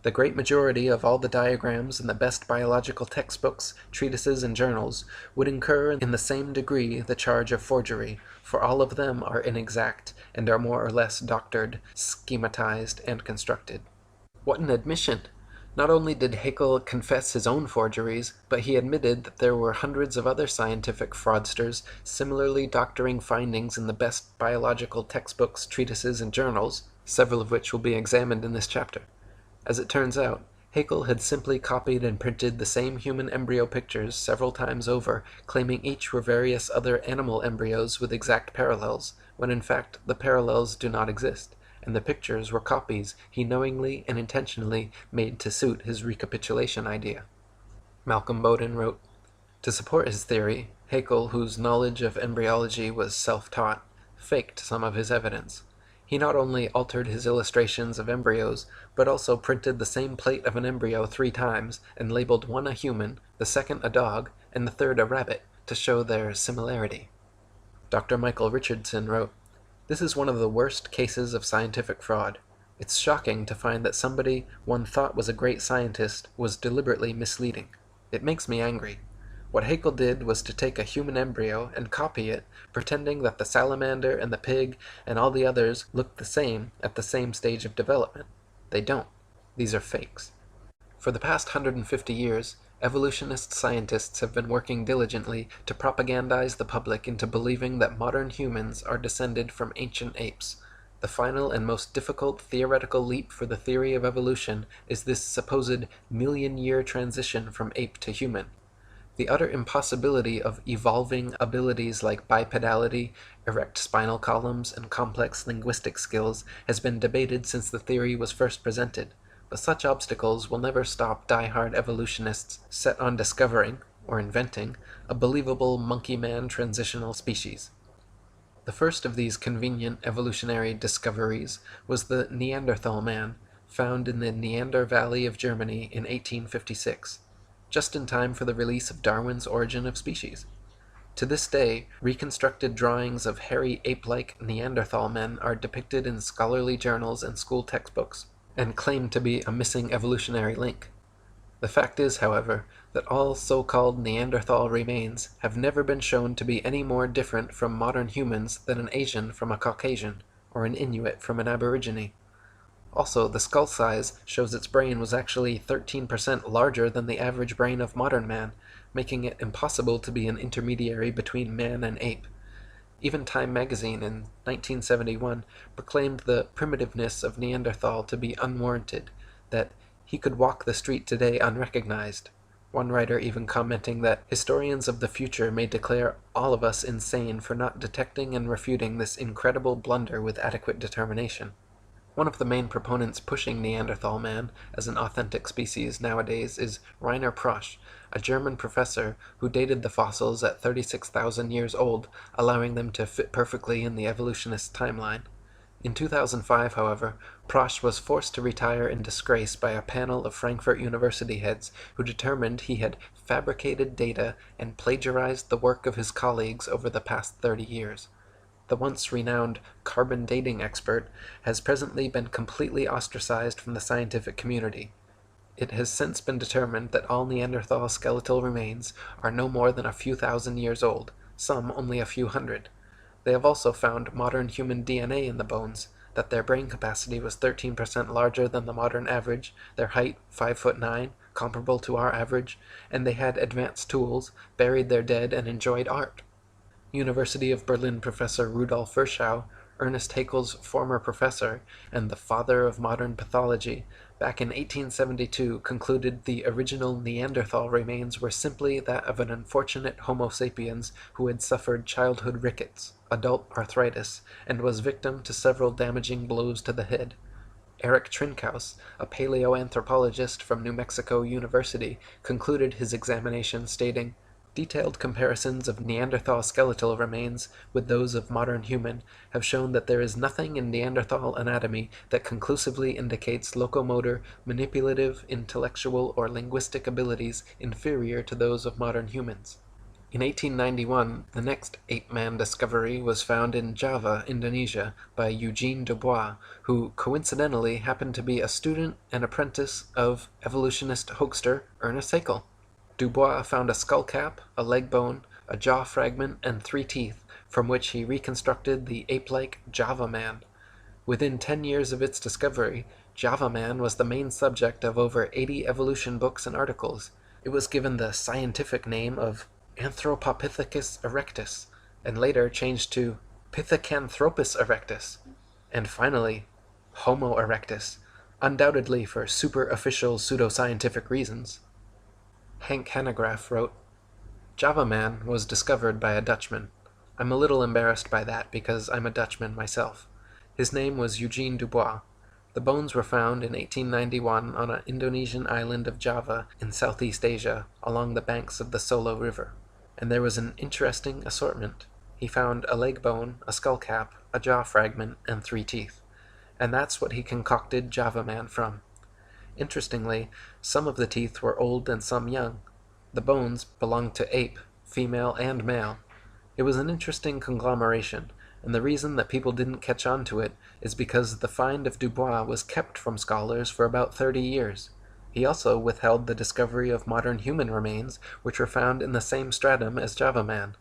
A: The great majority of all the diagrams in the best biological textbooks, treatises, and journals would incur in the same degree the charge of forgery, for all of them are inexact and are more or less doctored, schematized, and constructed." What an admission! Not only did Haeckel confess his own forgeries, but he admitted that there were hundreds of other scientific fraudsters similarly doctoring findings in the best biological textbooks, treatises, and journals, several of which will be examined in this chapter. As it turns out, Haeckel had simply copied and printed the same human embryo pictures several times over, claiming each were various other animal embryos with exact parallels, when in fact the parallels do not exist, and the pictures were copies he knowingly and intentionally made to suit his recapitulation idea. Malcolm Bowden wrote, "To support his theory, Haeckel, whose knowledge of embryology was self-taught, faked some of his evidence. He not only altered his illustrations of embryos, but also printed the same plate of an embryo 3 times, and labeled one a human, the second a dog, and the third a rabbit, to show their similarity." Dr. Michael Richardson wrote, "This is one of the worst cases of scientific fraud. It's shocking to find that somebody one thought was a great scientist was deliberately misleading. It makes me angry. What Haeckel did was to take a human embryo and copy it, pretending that the salamander and the pig and all the others look the same at the same stage of development. They don't. These are fakes." For the past 150 years, evolutionist scientists have been working diligently to propagandize the public into believing that modern humans are descended from ancient apes. The final and most difficult theoretical leap for the theory of evolution is this supposed million-year transition from ape to human. The utter impossibility of evolving abilities like bipedality, erect spinal columns, and complex linguistic skills has been debated since the theory was first presented, but such obstacles will never stop die-hard evolutionists set on discovering, or inventing, a believable monkey-man transitional species. The first of these convenient evolutionary discoveries was the Neanderthal man, found in the Neander Valley of Germany in 1856. Just in time for the release of Darwin's Origin of Species. To this day, reconstructed drawings of hairy ape-like Neanderthal men are depicted in scholarly journals and school textbooks, and claim to be a missing evolutionary link. The fact is, however, that all so-called Neanderthal remains have never been shown to be any more different from modern humans than an Asian from a Caucasian, or an Inuit from an Aborigine. Also, the skull size shows its brain was actually 13% larger than the average brain of modern man, making it impossible to be an intermediary between man and ape. Even Time magazine in 1971 proclaimed the primitiveness of Neanderthal to be unwarranted, that he could walk the street today unrecognized. One writer even commenting that historians of the future may declare all of us insane for not detecting and refuting this incredible blunder with adequate determination. One of the main proponents pushing Neanderthal man as an authentic species nowadays is Rainer Prosch, a German professor who dated the fossils at 36,000 years old, allowing them to fit perfectly in the evolutionist timeline. In 2005, however, Prosch was forced to retire in disgrace by a panel of Frankfurt University heads who determined he had fabricated data and plagiarized the work of his colleagues over the past 30 years. The once renowned carbon dating expert has presently been completely ostracized from the scientific community. It has since been determined that all Neanderthal skeletal remains are no more than a few thousand years old, some only a few hundred. They have also found modern human DNA in the bones, that their brain capacity was 13% larger than the modern average, their height 5'9", comparable to our average, and they had advanced tools, buried their dead, and enjoyed art. University of Berlin professor Rudolf Virchow, Ernest Haeckel's former professor and the father of modern pathology, back in 1872 concluded the original Neanderthal remains were simply that of an unfortunate Homo sapiens who had suffered childhood rickets, adult arthritis, and was victim to several damaging blows to the head. Eric Trinkaus, a paleoanthropologist from New Mexico University, concluded his examination stating, "Detailed comparisons of Neanderthal skeletal remains with those of modern human have shown that there is nothing in Neanderthal anatomy that conclusively indicates locomotor, manipulative, intellectual, or linguistic abilities inferior to those of modern humans." In 1891, the next ape-man discovery was found in Java, Indonesia, by Eugene Dubois, who coincidentally happened to be a student and apprentice of evolutionist hoaxer Ernest Haeckel. Dubois found a skull cap, a leg bone, a jaw fragment, and 3 teeth, from which he reconstructed the ape-like Java man. Within 10 years of its discovery, Java man was the main subject of over 80 evolution books and articles. It was given the scientific name of Anthropopithecus erectus, and later changed to Pithecanthropus erectus, and finally Homo erectus, undoubtedly for super-official pseudoscientific reasons. Hank Hanegraaff wrote, "Java man was discovered by a Dutchman. I'm a little embarrassed by that because I'm a Dutchman myself. His name was Eugene Dubois. The bones were found in 1891 on an Indonesian island of Java in Southeast Asia along the banks of the Solo River. And there was an interesting assortment. He found a leg bone, a skull cap, a jaw fragment, and 3 teeth. And that's what he concocted Java man from. Interestingly, some of the teeth were old and some young. The bones belonged to ape, female and male. It was an interesting conglomeration, and the reason that people didn't catch on to it is because the find of Dubois was kept from scholars for about 30 years. He also withheld the discovery of modern human remains, which were found in the same stratum as Java man.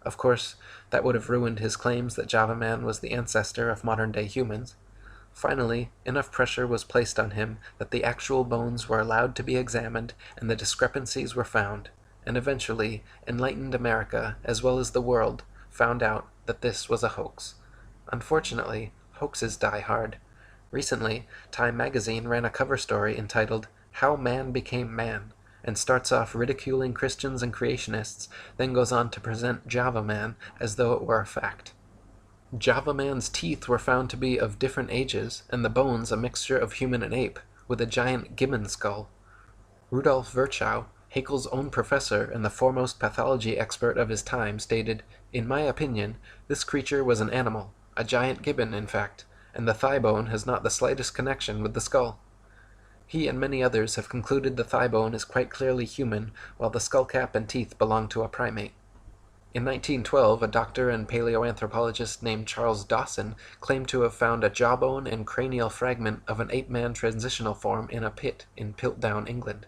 A: Of course, that would have ruined his claims that Java man was the ancestor of modern-day humans. Finally, enough pressure was placed on him that the actual bones were allowed to be examined and the discrepancies were found, and eventually, enlightened America, as well as the world, found out that this was a hoax. Unfortunately, hoaxes die hard. Recently, Time magazine ran a cover story entitled, "How Man Became Man," and starts off ridiculing Christians and creationists, then goes on to present Java man as though it were a fact. Java man's teeth were found to be of different ages, and the bones a mixture of human and ape, with a giant gibbon skull. Rudolf Virchow, Haeckel's own professor and the foremost pathology expert of his time, stated, "In my opinion, this creature was an animal, a giant gibbon in fact, and the thigh bone has not the slightest connection with the skull." He and many others have concluded the thigh bone is quite clearly human, while the skull cap and teeth belong to a primate. In 1912, a doctor and paleoanthropologist named Charles Dawson claimed to have found a jawbone and cranial fragment of an ape-man transitional form in a pit in Piltdown, England.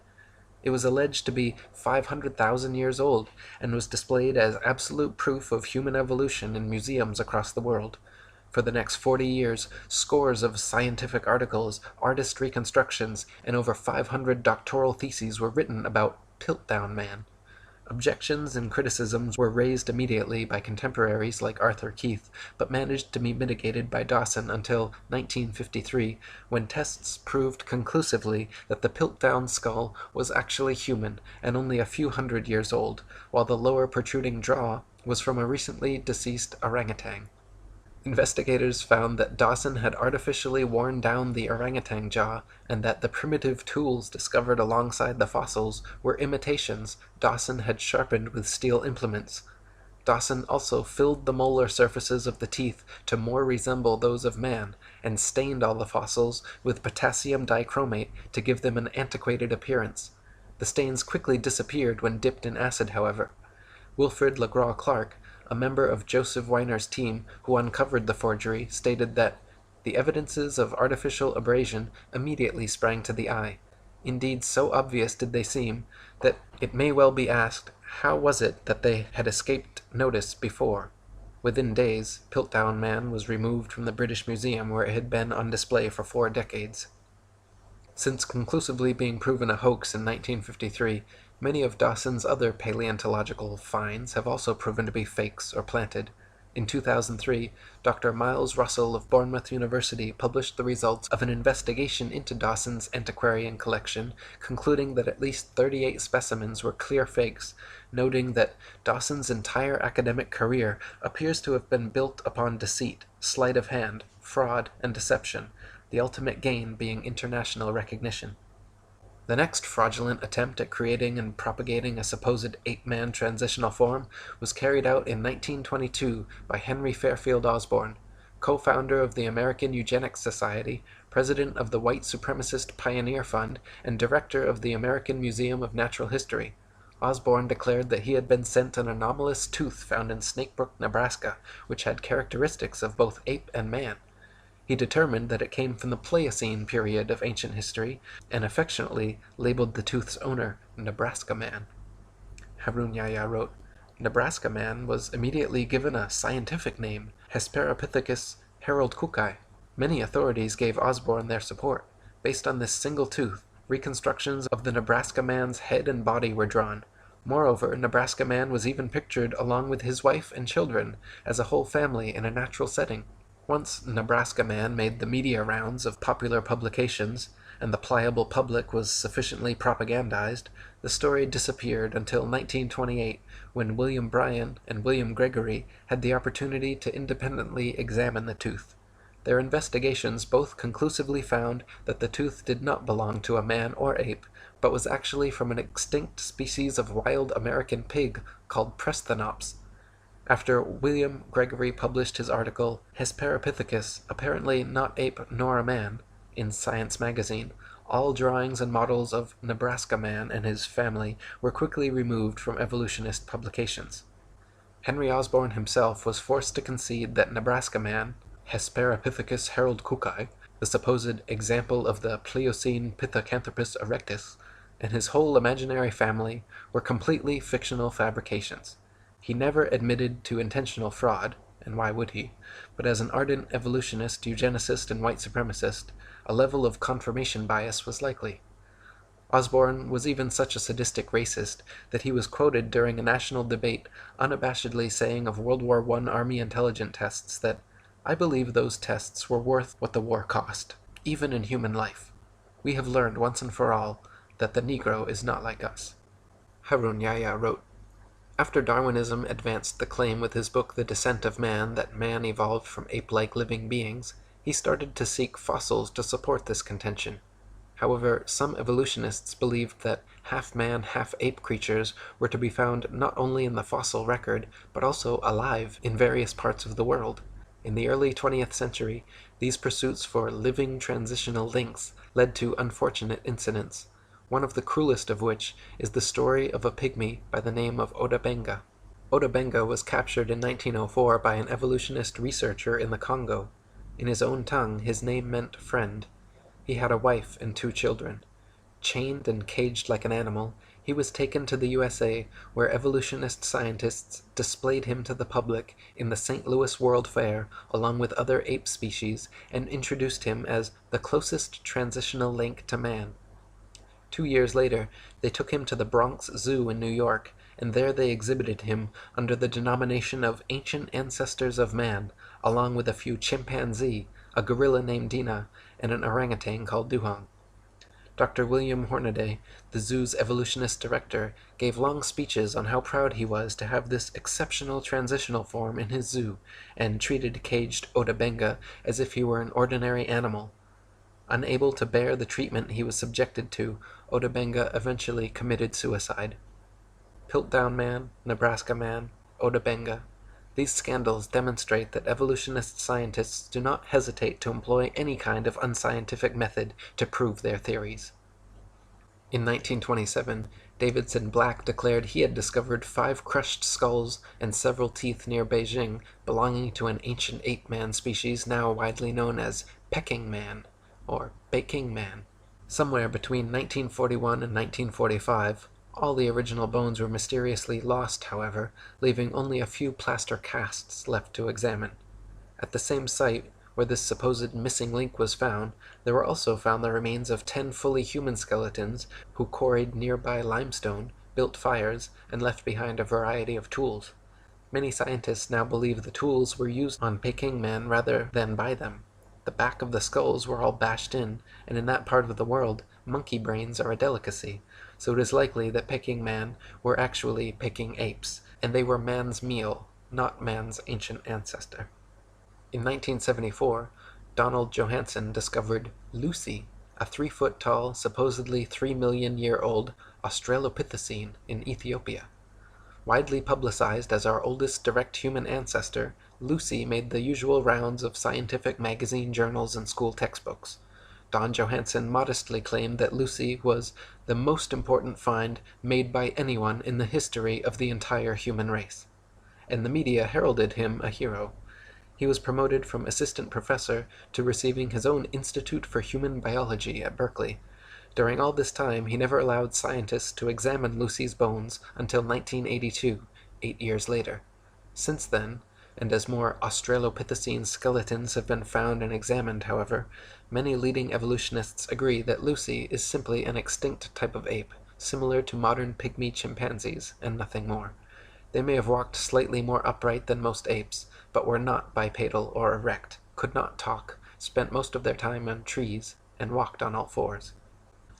A: It was alleged to be 500,000 years old, and was displayed as absolute proof of human evolution in museums across the world. For the next 40 years, scores of scientific articles, artist reconstructions, and over 500 doctoral theses were written about Piltdown Man. Objections and criticisms were raised immediately by contemporaries like Arthur Keith, but managed to be mitigated by Dawson until 1953, when tests proved conclusively that the Piltdown skull was actually human and only a few hundred years old, while the lower protruding jaw was from a recently deceased orangutan. Investigators found that Dawson had artificially worn down the orangutan jaw, and that the primitive tools discovered alongside the fossils were imitations Dawson had sharpened with steel implements. Dawson also filled the molar surfaces of the teeth to more resemble those of man, and stained all the fossils with potassium dichromate to give them an antiquated appearance. The stains quickly disappeared when dipped in acid, however. Wilfrid Lagraw-Clark, a member of Joseph Weiner's team who uncovered the forgery, stated that the evidences of artificial abrasion immediately sprang to the eye. Indeed, so obvious did they seem, that it may well be asked, how was it that they had escaped notice before? Within days, Piltdown Man was removed from the British Museum, where it had been on display for 4 decades. Since conclusively being proven a hoax in 1953, many of Dawson's other paleontological finds have also proven to be fakes or planted. In 2003, Dr. Miles Russell of Bournemouth University published the results of an investigation into Dawson's antiquarian collection, concluding that at least 38 specimens were clear fakes, noting that Dawson's entire academic career appears to have been built upon deceit, sleight of hand, fraud, and deception, the ultimate gain being international recognition. The next fraudulent attempt at creating and propagating a supposed ape-man transitional form was carried out in 1922 by Henry Fairfield Osborn, co-founder of the American Eugenics Society, president of the White Supremacist Pioneer Fund, and director of the American Museum of Natural History. Osborn declared that he had been sent an anomalous tooth found in Snakebrook, Nebraska, which had characteristics of both ape and man. He determined that it came from the Pliocene period of ancient history, and affectionately labeled the tooth's owner Nebraska Man. Harun Yahya wrote, Nebraska Man was immediately given a scientific name, Hesperopithecus haroldkukei. Many authorities gave Osborn their support. Based on this single tooth, reconstructions of the Nebraska Man's head and body were drawn. Moreover, Nebraska Man was even pictured along with his wife and children as a whole family in a natural setting. Once Nebraska Man made the media rounds of popular publications, and the pliable public was sufficiently propagandized, the story disappeared until 1928, when William Bryan and William Gregory had the opportunity to independently examine the tooth. Their investigations both conclusively found that the tooth did not belong to a man or ape, but was actually from an extinct species of wild American pig called Presthenops. After William Gregory published his article, Hesperopithecus, apparently not ape nor a man, in Science magazine, all drawings and models of Nebraska Man and his family were quickly removed from evolutionist publications. Henry Osborn himself was forced to concede that Nebraska Man, Hesperopithecus haroldkukei, the supposed example of the Pliocene Pithecanthropus erectus, and his whole imaginary family were completely fictional fabrications. He never admitted to intentional fraud, and why would he? But as an ardent evolutionist, eugenicist, and white supremacist, a level of confirmation bias was likely. Osborn was even such a sadistic racist that he was quoted during a national debate unabashedly saying of World War I Army intelligence tests that, "I believe those tests were worth what the war cost, even in human life. We have learned once and for all that the Negro is not like us." Harun Yahya wrote, after Darwinism advanced the claim with his book The Descent of Man that man evolved from ape-like living beings, he started to seek fossils to support this contention. However, some evolutionists believed that half-man, half-ape creatures were to be found not only in the fossil record, but also alive in various parts of the world. In the early 20th century, these pursuits for living transitional links led to unfortunate incidents, one of the cruelest of which is the story of a pygmy by the name of Oda Benga. Oda Benga was captured in 1904 by an evolutionist researcher in the Congo. In his own tongue, his name meant friend. He had a wife and 2 children. Chained and caged like an animal, he was taken to the USA, where evolutionist scientists displayed him to the public in the St. Louis World Fair along with other ape species and introduced him as the closest transitional link to man. 2 years later, they took him to the Bronx Zoo in New York, and there they exhibited him under the denomination of Ancient Ancestors of Man, along with a few chimpanzee, a gorilla named Dina, and an orangutan called Duhong. Dr. William Hornaday, the zoo's evolutionist director, gave long speeches on how proud he was to have this exceptional transitional form in his zoo, and treated caged Otabenga as if he were an ordinary animal. Unable to bear the treatment he was subjected to, Otabenga eventually committed suicide. Piltdown Man, Nebraska Man, Otabenga. These scandals demonstrate that evolutionist scientists do not hesitate to employ any kind of unscientific method to prove their theories. In 1927, Davidson Black declared he had discovered 5 crushed skulls and several teeth near Beijing belonging to an ancient ape-man species now widely known as Peking Man, or Peking Man. Somewhere between 1941 and 1945, all the original bones were mysteriously lost, however, leaving only a few plaster casts left to examine. At the same site where this supposed missing link was found, there were also found the remains of 10 fully human skeletons who quarried nearby limestone, built fires, and left behind a variety of tools. Many scientists now believe the tools were used on Peking Man rather than by them. The back of the skulls were all bashed in, and in that part of the world, monkey brains are a delicacy, so it is likely that Peking Man were actually Peking apes, and they were man's meal, not man's ancient ancestor. In 1974, Donald Johanson discovered Lucy, a 3-foot-tall, supposedly 3-million-year-old Australopithecine in Ethiopia. Widely publicized as our oldest direct human ancestor, Lucy made the usual rounds of scientific magazine journals and school textbooks. Don Johanson modestly claimed that Lucy was the most important find made by anyone in the history of the entire human race, and the media heralded him a hero. He was promoted from assistant professor to receiving his own Institute for Human Biology at Berkeley. During all this time, he never allowed scientists to examine Lucy's bones until 1982, 8 years later. Since then, and as more Australopithecine skeletons have been found and examined, however, many leading evolutionists agree that Lucy is simply an extinct type of ape, similar to modern pygmy chimpanzees, and nothing more. They may have walked slightly more upright than most apes, but were not bipedal or erect, could not talk, spent most of their time on trees, and walked on all fours.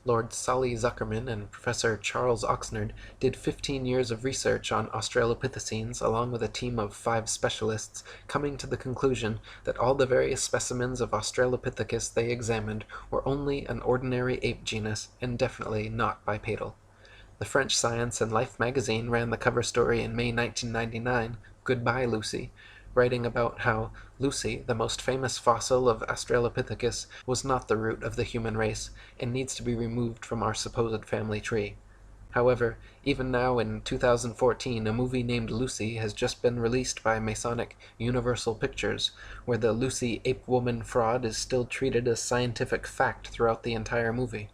A: Lord Solly Zuckerman and Professor Charles Oxnard did 15 years of research on Australopithecines along with a team of 5 specialists, coming to the conclusion that all the various specimens of Australopithecus they examined were only an ordinary ape genus and definitely not bipedal. The French Science and Life magazine ran the cover story in May 1999, Goodbye Lucy, writing about how Lucy, the most famous fossil of Australopithecus, was not the root of the human race and needs to be removed from our supposed family tree. However, even now in 2014, a movie named Lucy has just been released by Masonic Universal Pictures, where the Lucy ape woman fraud is still treated as scientific fact throughout the entire movie.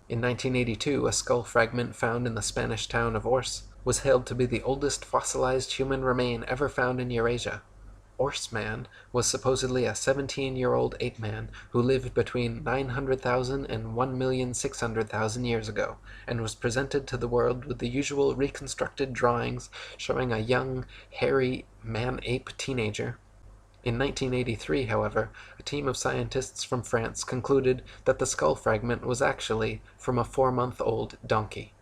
A: In 1982, a skull fragment found in the Spanish town of Ors was hailed to be the oldest fossilized human remain ever found in Eurasia. Ors Man was supposedly a 17-year-old ape man who lived between 900,000 and 1,600,000 years ago, and was presented to the world with the usual reconstructed drawings showing a young, hairy man-ape teenager. In 1983, however, a team of scientists from France concluded that the skull fragment was actually from a 4-month-old donkey.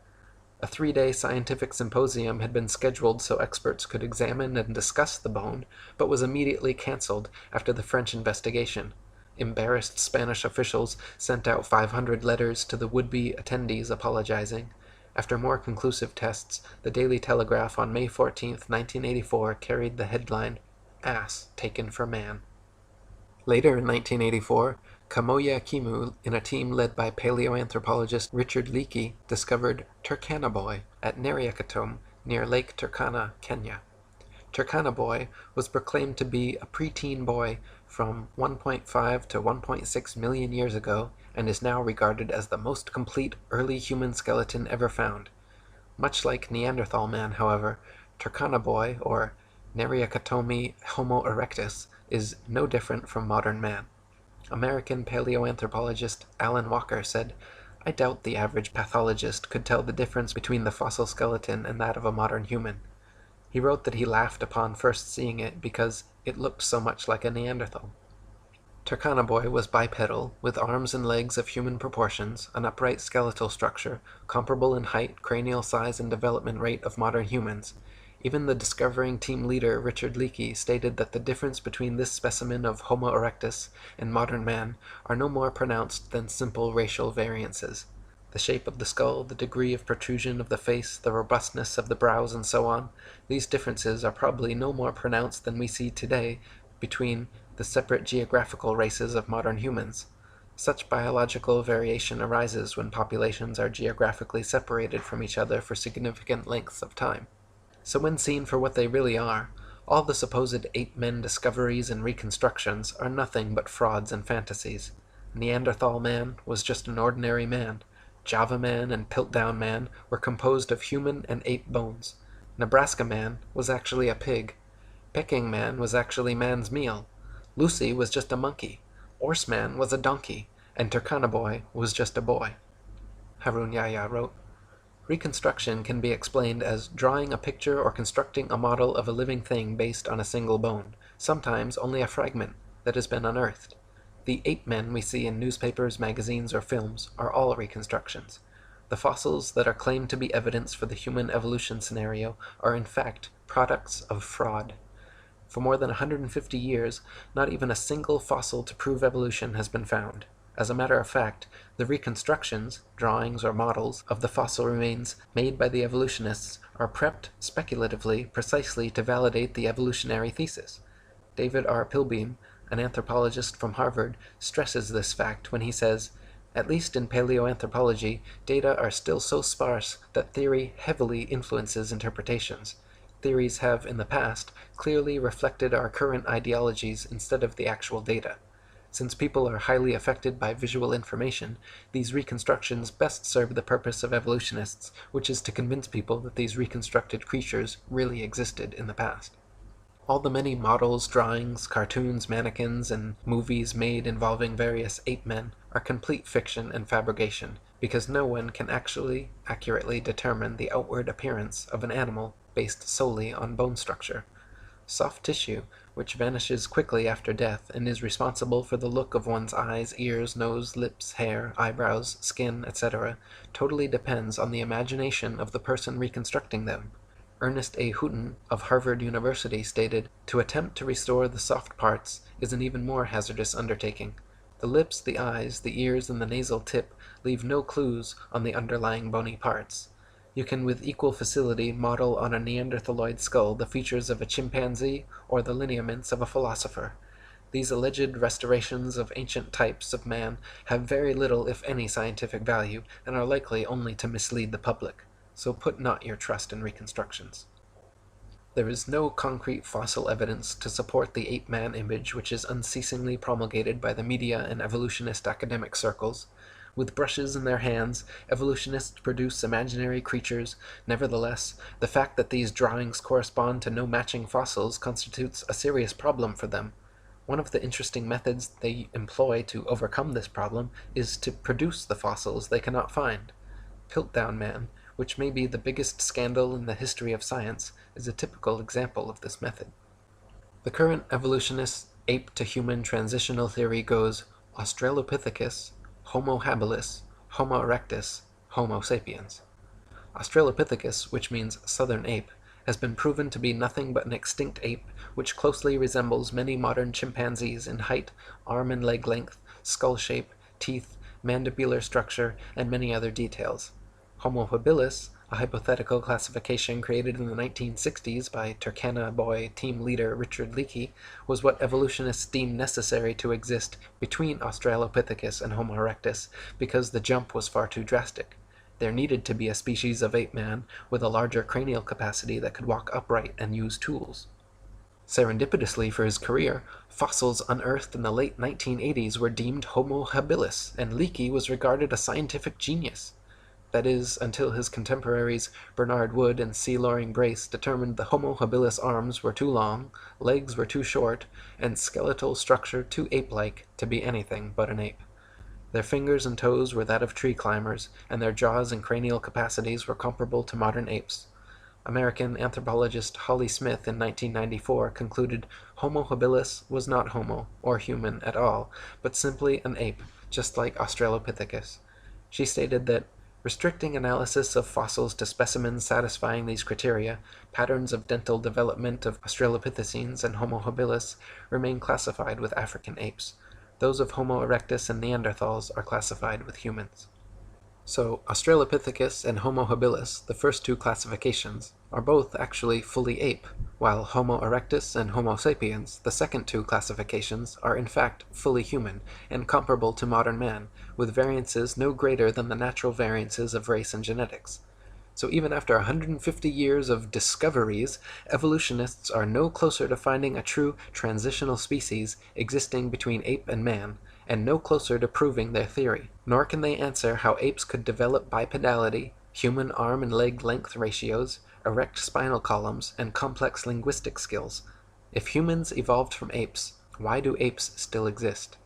A: A 3-day scientific symposium had been scheduled so experts could examine and discuss the bone, but was immediately cancelled after the French investigation. Embarrassed Spanish officials sent out 500 letters to the would-be attendees apologizing. After more conclusive tests, the Daily Telegraph on May 14, 1984 carried the headline, "Ass Taken for Man." Later in 1984, Kamoya Kimu, in a team led by paleoanthropologist Richard Leakey, discovered Turkana Boy at Neriakatom near Lake Turkana, Kenya. Turkana Boy was proclaimed to be a preteen boy from 1.5 to 1.6 million years ago and is now regarded as the most complete early human skeleton ever found. Much like Neanderthal man, however, Turkana Boy, or Neriakatomi Homo erectus, is no different from modern man. American paleoanthropologist Alan Walker said, "I doubt the average pathologist could tell the difference between the fossil skeleton and that of a modern human." He wrote that he laughed upon first seeing it because it looked so much like a Neanderthal. Turkana was bipedal, with arms and legs of human proportions, an upright skeletal structure, comparable in height, cranial size, and development rate of modern humans. Even the discovering team leader Richard Leakey stated that the difference between this specimen of Homo erectus and modern man are no more pronounced than simple racial variances. The shape of the skull, the degree of protrusion of the face, the robustness of the brows, and so on, these differences are probably no more pronounced than we see today between the separate geographical races of modern humans. Such biological variation arises when populations are geographically separated from each other for significant lengths of time. So when seen for what they really are, all the supposed ape-men discoveries and reconstructions are nothing but frauds and fantasies. Neanderthal man was just an ordinary man. Java man and Piltdown man were composed of human and ape bones. Nebraska man was actually a pig. Peking man was actually man's meal. Lucy was just a monkey. Orse man was a donkey. And Turkana was just a boy. Harun Yahya wrote, Reconstruction can be explained as drawing a picture or constructing a model of a living thing based on a single bone, sometimes only a fragment, that has been unearthed. The ape-men we see in newspapers, magazines, or films are all reconstructions. The fossils that are claimed to be evidence for the human evolution scenario are in fact products of fraud. For more than 150 years, not even a single fossil to prove evolution has been found. As a matter of fact, the reconstructions, drawings or models, of the fossil remains made by the evolutionists are prepped speculatively precisely to validate the evolutionary thesis. David R. Pilbeam, an anthropologist from Harvard, stresses this fact when he says, "At least in paleoanthropology, data are still so sparse that theory heavily influences interpretations. Theories have, in the past, clearly reflected our current ideologies instead of the actual data. Since people are highly affected by visual information, these reconstructions best serve the purpose of evolutionists, which is to convince people that these reconstructed creatures really existed in the past." All the many models, drawings, cartoons, mannequins, and movies made involving various ape-men are complete fiction and fabrication, because no one can actually accurately determine the outward appearance of an animal based solely on bone structure. Soft tissue, which vanishes quickly after death and is responsible for the look of one's eyes, ears, nose, lips, hair, eyebrows, skin, etc., totally depends on the imagination of the person reconstructing them. Ernest A. Houghton of Harvard University stated, "To attempt to restore the soft parts is an even more hazardous undertaking. The lips, the eyes, the ears, and the nasal tip leave no clues on the underlying bony parts. You can with equal facility model on a Neanderthaloid skull the features of a chimpanzee or the lineaments of a philosopher. These alleged restorations of ancient types of man have very little if any scientific value and are likely only to mislead the public. So put not your trust in reconstructions." There is no concrete fossil evidence to support the ape-man image which is unceasingly promulgated by the media and evolutionist academic circles. With brushes in their hands, evolutionists produce imaginary creatures. Nevertheless, the fact that these drawings correspond to no matching fossils constitutes a serious problem for them. One of the interesting methods they employ to overcome this problem is to produce the fossils they cannot find. Piltdown Man, which may be the biggest scandal in the history of science, is a typical example of this method. The current evolutionist ape-to-human transitional theory goes Australopithecus, Homo habilis, Homo erectus, Homo sapiens. Australopithecus, which means southern ape, has been proven to be nothing but an extinct ape which closely resembles many modern chimpanzees in height, arm and leg length, skull shape, teeth, mandibular structure, and many other details. Homo habilis, a hypothetical classification created in the 1960s by Turkana team leader Richard Leakey, was what evolutionists deemed necessary to exist between Australopithecus and Homo erectus because the jump was far too drastic. There needed to be a species of ape-man with a larger cranial capacity that could walk upright and use tools. Serendipitously for his career, fossils unearthed in the late 1980s were deemed Homo habilis, and Leakey was regarded a scientific genius. That is, until his contemporaries Bernard Wood and C. Loring Brace determined the Homo habilis arms were too long, legs were too short, and skeletal structure too ape-like to be anything but an ape. Their fingers and toes were that of tree climbers, and their jaws and cranial capacities were comparable to modern apes. American anthropologist Holly Smith in 1994 concluded Homo habilis was not homo, or human at all, but simply an ape, just like Australopithecus. She stated that, restricting analysis of fossils to specimens satisfying these criteria, patterns of dental development of Australopithecines and Homo habilis remain classified with African apes. Those of Homo erectus and Neanderthals are classified with humans. So, Australopithecus and Homo habilis, the first two classifications, are both actually fully ape, while Homo erectus and Homo sapiens, the second two classifications, are in fact fully human and comparable to modern man, with variances no greater than the natural variances of race and genetics. So even after 150 years of discoveries, evolutionists are no closer to finding a true transitional species existing between ape and man, and no closer to proving their theory. Nor can they answer how apes could develop bipedality, human arm and leg length ratios, erect spinal columns, and complex linguistic skills. If humans evolved from apes, why do apes still exist?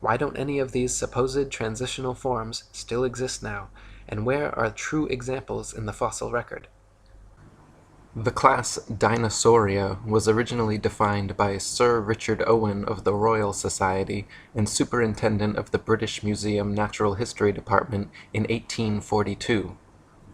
A: Why don't any of these supposed transitional forms still exist now, and where are true examples in the fossil record? The class Dinosauria was originally defined by Sir Richard Owen of the Royal Society and Superintendent of the British Museum Natural History Department in 1842.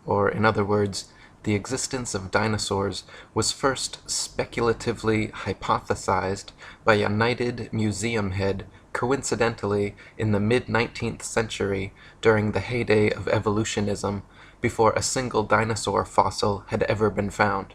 A: Or, in other words, the existence of dinosaurs was first speculatively hypothesized by a knighted museum head coincidentally in the mid-19th century during the heyday of evolutionism, before a single dinosaur fossil had ever been found.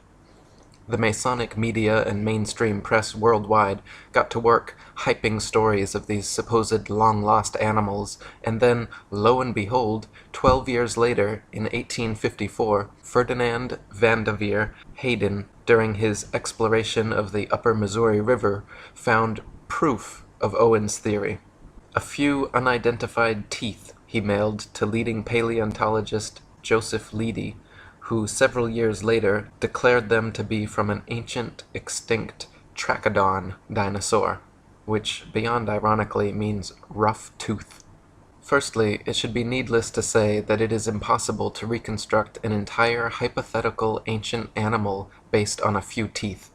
A: The Masonic media and mainstream press worldwide got to work hyping stories of these supposed long-lost animals, and then, lo and behold, 12 years later, in 1854, Ferdinand Vanderveer Hayden, during his exploration of the upper Missouri River, found proof of Owen's theory. A few unidentified teeth he mailed to leading paleontologist Joseph Leidy, who several years later declared them to be from an ancient, extinct Trachodon dinosaur, which, beyond ironically, means rough tooth. Firstly, it should be needless to say that it is impossible to reconstruct an entire hypothetical ancient animal based on a few teeth.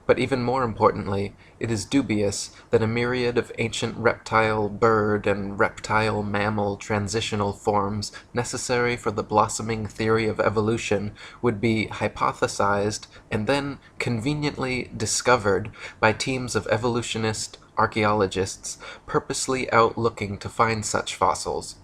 A: But even more importantly, it is dubious that a myriad of ancient reptile, bird, and reptile mammal transitional forms necessary for the blossoming theory of evolution would be hypothesized and then conveniently discovered by teams of evolutionist archaeologists purposely out looking to find such fossils.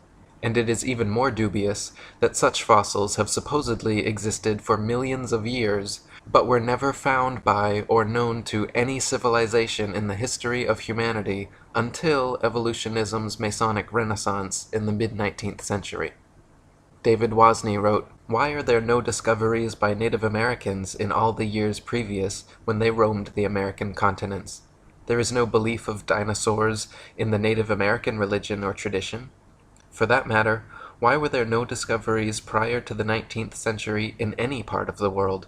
A: And it is even more dubious that such fossils have supposedly existed for millions of years, but were never found by or known to any civilization in the history of humanity until evolutionism's Masonic Renaissance in the mid-19th century. David Wozni wrote, "Why are there no discoveries by Native Americans in all the years previous when they roamed the American continents? There is no belief of dinosaurs in the Native American religion or tradition. For that matter, why were there no discoveries prior to the 19th century in any part of the world?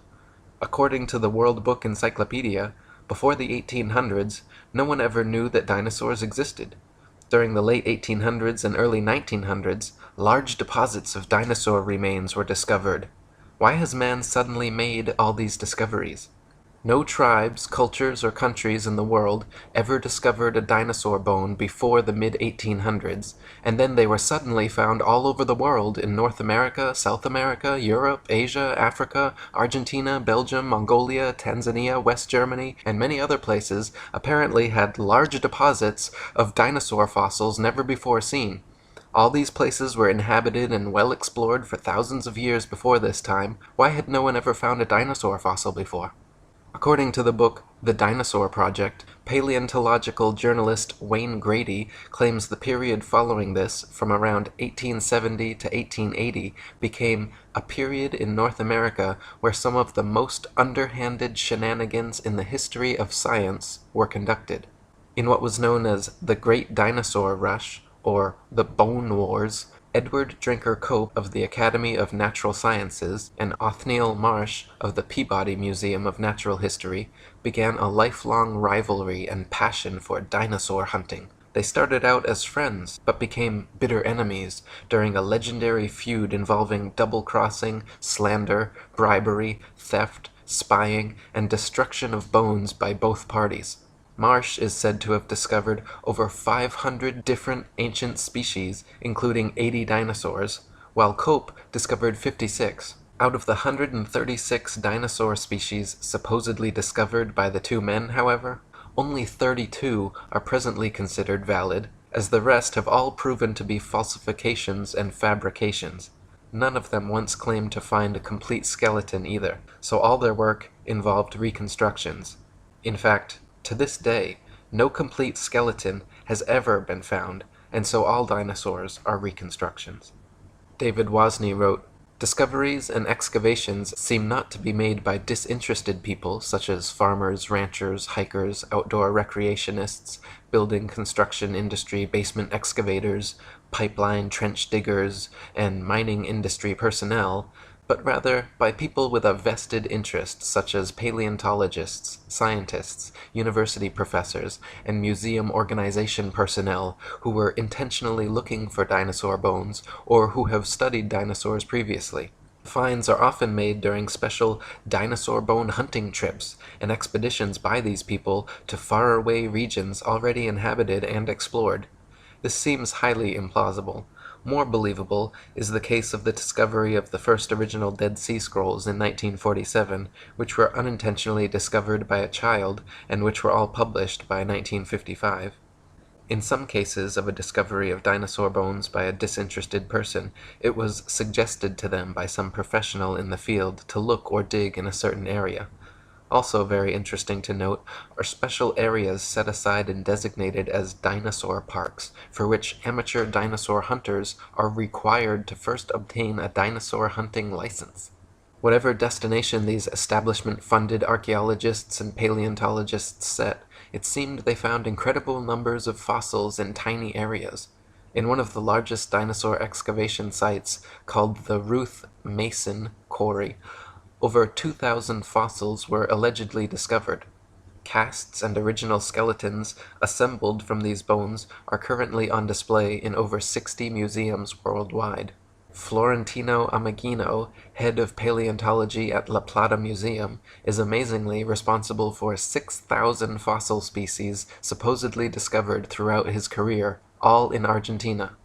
A: According to the World Book Encyclopedia, before the 1800s, no one ever knew that dinosaurs existed. During the late 1800s and early 1900s, large deposits of dinosaur remains were discovered. Why has man suddenly made all these discoveries? No tribes, cultures, or countries in the world ever discovered a dinosaur bone before the mid-1800s, and then they were suddenly found all over the world in North America, South America, Europe, Asia, Africa, Argentina, Belgium, Mongolia, Tanzania, West Germany, and many other places apparently had large deposits of dinosaur fossils never before seen. All these places were inhabited and well explored for thousands of years before this time. Why had no one ever found a dinosaur fossil before?" According to the book The Dinosaur Project, paleontological journalist Wayne Grady claims the period following this, from around 1870 to 1880, became a period in North America where some of the most underhanded shenanigans in the history of science were conducted. In what was known as the Great Dinosaur Rush, or the Bone Wars, Edward Drinker Cope of the Academy of Natural Sciences and Othniel Marsh of the Peabody Museum of Natural History began a lifelong rivalry and passion for dinosaur hunting. They started out as friends, but became bitter enemies during a legendary feud involving double-crossing, slander, bribery, theft, spying, and destruction of bones by both parties. Marsh is said to have discovered over 500 different ancient species, including 80 dinosaurs, while Cope discovered 56. Out of the 136 dinosaur species supposedly discovered by the two men, however, only 32 are presently considered valid, as the rest have all proven to be falsifications and fabrications. None of them once claimed to find a complete skeleton either, so all their work involved reconstructions. In fact, to this day, no complete skeleton has ever been found, and so all dinosaurs are reconstructions. David Wozni wrote, "Discoveries and excavations seem not to be made by disinterested people such as farmers, ranchers, hikers, outdoor recreationists, building construction industry basement excavators, pipeline trench diggers, and mining industry personnel, but rather by people with a vested interest such as paleontologists, scientists, university professors, and museum organization personnel who were intentionally looking for dinosaur bones or who have studied dinosaurs previously. Finds are often made during special dinosaur bone hunting trips and expeditions by these people to faraway regions already inhabited and explored. This seems highly implausible. More believable is the case of the discovery of the first original Dead Sea Scrolls in 1947, which were unintentionally discovered by a child and which were all published by 1955. In some cases of a discovery of dinosaur bones by a disinterested person, it was suggested to them by some professional in the field to look or dig in a certain area. Also very interesting to note are special areas set aside and designated as dinosaur parks, for which amateur dinosaur hunters are required to first obtain a dinosaur hunting license. Whatever destination these establishment-funded archaeologists and paleontologists set, it seemed they found incredible numbers of fossils in tiny areas. In one of the largest dinosaur excavation sites, called the Ruth Mason Quarry, over 2,000 fossils were allegedly discovered. Casts and original skeletons assembled from these bones are currently on display in over 60 museums worldwide. Florentino Ameghino, head of paleontology at La Plata Museum, is amazingly responsible for 6,000 fossil species supposedly discovered throughout his career, all in Argentina.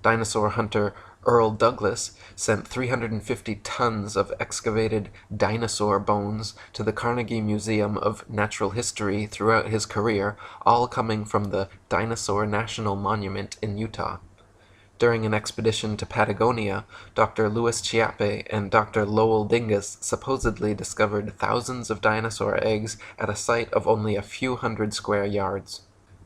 A: Dinosaur hunter Earl Douglas sent 350 tons of excavated dinosaur bones to the Carnegie Museum of Natural History throughout his career, all coming from the Dinosaur National Monument in Utah. During an expedition to Patagonia, Dr. Louis Chiappe and Dr. Lowell Dingus supposedly discovered thousands of dinosaur eggs at a site of only a few hundred square yards.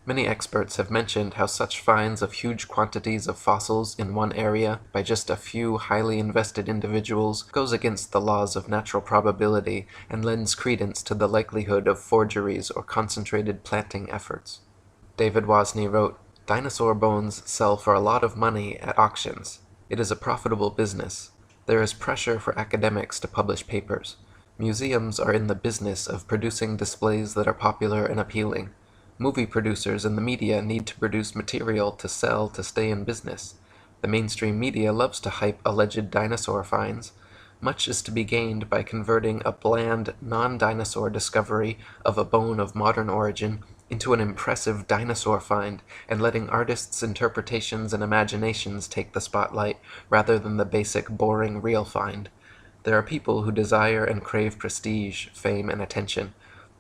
A: Many experts have mentioned how such finds of huge quantities of fossils in one area by just a few highly invested individuals goes against the laws of natural probability and lends credence to the likelihood of forgeries or concentrated planting efforts. David Wozni wrote, "Dinosaur bones sell for a lot of money at auctions. It is a profitable business. There is pressure for academics to publish papers. Museums are in the business of producing displays that are popular and appealing. Movie producers and the media need to produce material to sell to stay in business. The mainstream media loves to hype alleged dinosaur finds. Much is to be gained by converting a bland, non-dinosaur discovery of a bone of modern origin into an impressive dinosaur find and letting artists' interpretations and imaginations take the spotlight rather than the basic, boring, real find. There are people who desire and crave prestige, fame, and attention.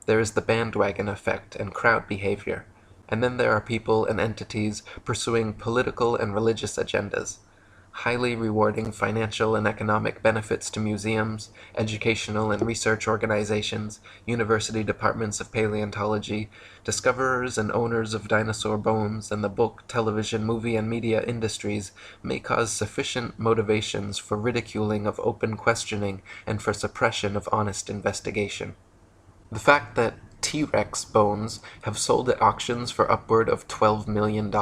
A: There is the bandwagon effect and crowd behavior, and then there are people and entities pursuing political and religious agendas. Highly rewarding financial and economic benefits to museums, educational and research organizations, university departments of paleontology, discoverers and owners of dinosaur bones, and the book, television, movie, and media industries may cause sufficient motivations for ridiculing of open questioning and for suppression of honest investigation. The fact that T-Rex bones have sold at auctions for upward of $12 million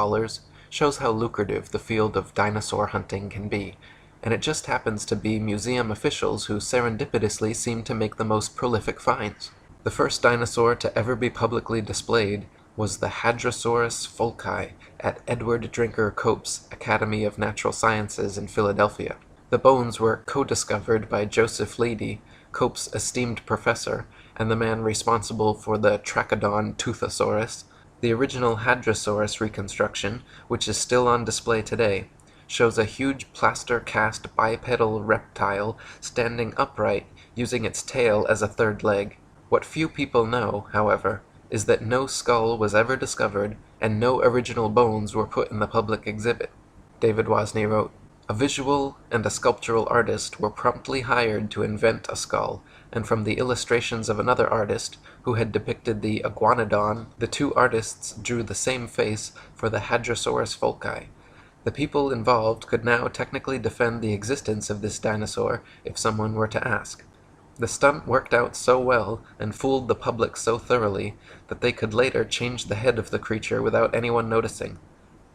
A: shows how lucrative the field of dinosaur hunting can be, and it just happens to be museum officials who serendipitously seem to make the most prolific finds. The first dinosaur to ever be publicly displayed was the Hadrosaurus fulci at Edward Drinker Cope's Academy of Natural Sciences in Philadelphia. The bones were co-discovered by Joseph Leidy, Cope's esteemed professor, and the man responsible for the Trachodon Toothosaurus. The original Hadrosaurus reconstruction, which is still on display today, shows a huge plaster-cast bipedal reptile standing upright, using its tail as a third leg. What few people know, however, is that no skull was ever discovered and no original bones were put in the public exhibit. David Wozni wrote, "A visual and a sculptural artist were promptly hired to invent a skull, and from the illustrations of another artist, who had depicted the iguanodon, the two artists drew the same face for the Hadrosaurus fulci. The people involved could now technically defend the existence of this dinosaur if someone were to ask. The stunt worked out so well and fooled the public so thoroughly that they could later change the head of the creature without anyone noticing.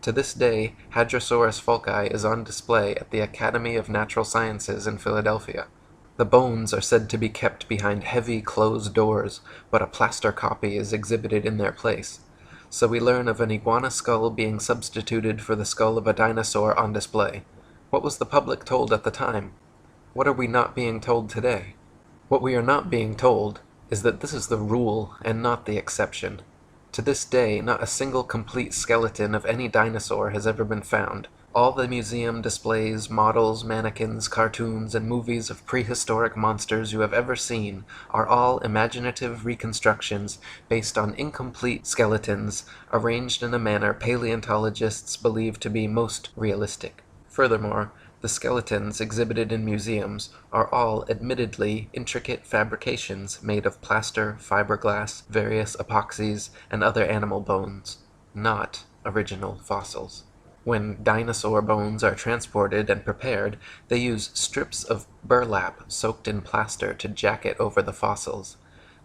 A: To this day, Hadrosaurus fulci is on display at the Academy of Natural Sciences in Philadelphia. The bones are said to be kept behind heavy closed doors, but a plaster copy is exhibited in their place. So we learn of an iguana skull being substituted for the skull of a dinosaur on display. What was the public told at the time? What are we not being told today? What we are not being told is that this is the rule and not the exception. To this day, not a single complete skeleton of any dinosaur has ever been found. All the museum displays, models, mannequins, cartoons, and movies of prehistoric monsters you have ever seen are all imaginative reconstructions based on incomplete skeletons arranged in a manner paleontologists believe to be most realistic. Furthermore, the skeletons exhibited in museums are all admittedly intricate fabrications made of plaster, fiberglass, various epoxies, and other animal bones, not original fossils. When dinosaur bones are transported and prepared, they use strips of burlap soaked in plaster to jacket over the fossils.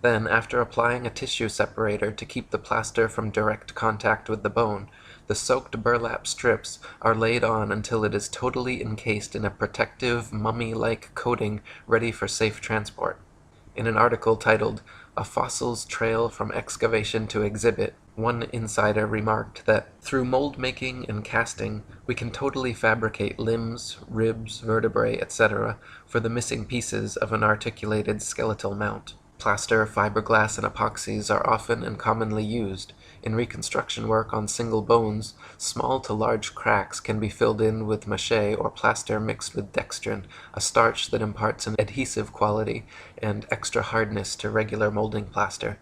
A: Then, after applying a tissue separator to keep the plaster from direct contact with the bone, the soaked burlap strips are laid on until it is totally encased in a protective, mummy-like coating ready for safe transport. In an article titled, "A Fossil's Trail from Excavation to Exhibit," one insider remarked that, "Through mold making and casting, we can totally fabricate limbs, ribs, vertebrae, etc. for the missing pieces of an articulated skeletal mount. Plaster, fiberglass, and epoxies are often and commonly used. In reconstruction work on single bones, small to large cracks can be filled in with mache or plaster mixed with dextrin, a starch that imparts an adhesive quality and extra hardness to regular molding plaster.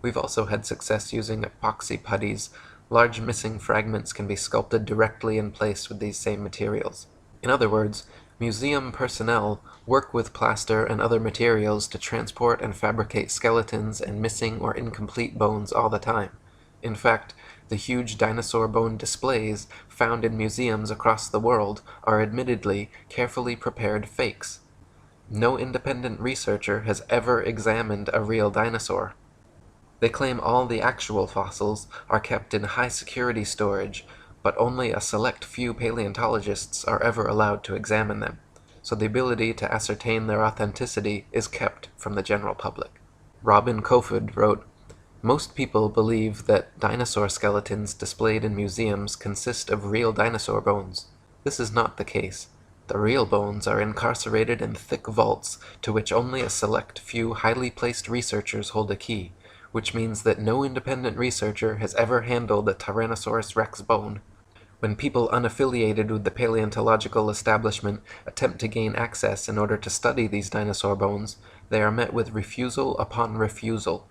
A: We've also had success using epoxy putties. Large missing fragments can be sculpted directly in place with these same materials." In other words, museum personnel work with plaster and other materials to transport and fabricate skeletons and missing or incomplete bones all the time. In fact, the huge dinosaur bone displays found in museums across the world are admittedly carefully prepared fakes. No independent researcher has ever examined a real dinosaur. They claim all the actual fossils are kept in high-security storage, but only a select few paleontologists are ever allowed to examine them, so the ability to ascertain their authenticity is kept from the general public. Robin Kofod wrote, "Most people believe that dinosaur skeletons displayed in museums consist of real dinosaur bones. This is not the case. The real bones are incarcerated in thick vaults to which only a select few highly placed researchers hold a key, which means that no independent researcher has ever handled a Tyrannosaurus rex bone. When people unaffiliated with the paleontological establishment attempt to gain access in order to study these dinosaur bones, they are met with refusal upon refusal.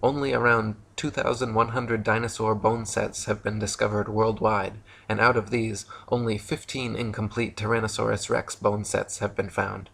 A: Only around 2,100 dinosaur bone sets have been discovered worldwide, and out of these, only 15 incomplete Tyrannosaurus rex bone sets have been found.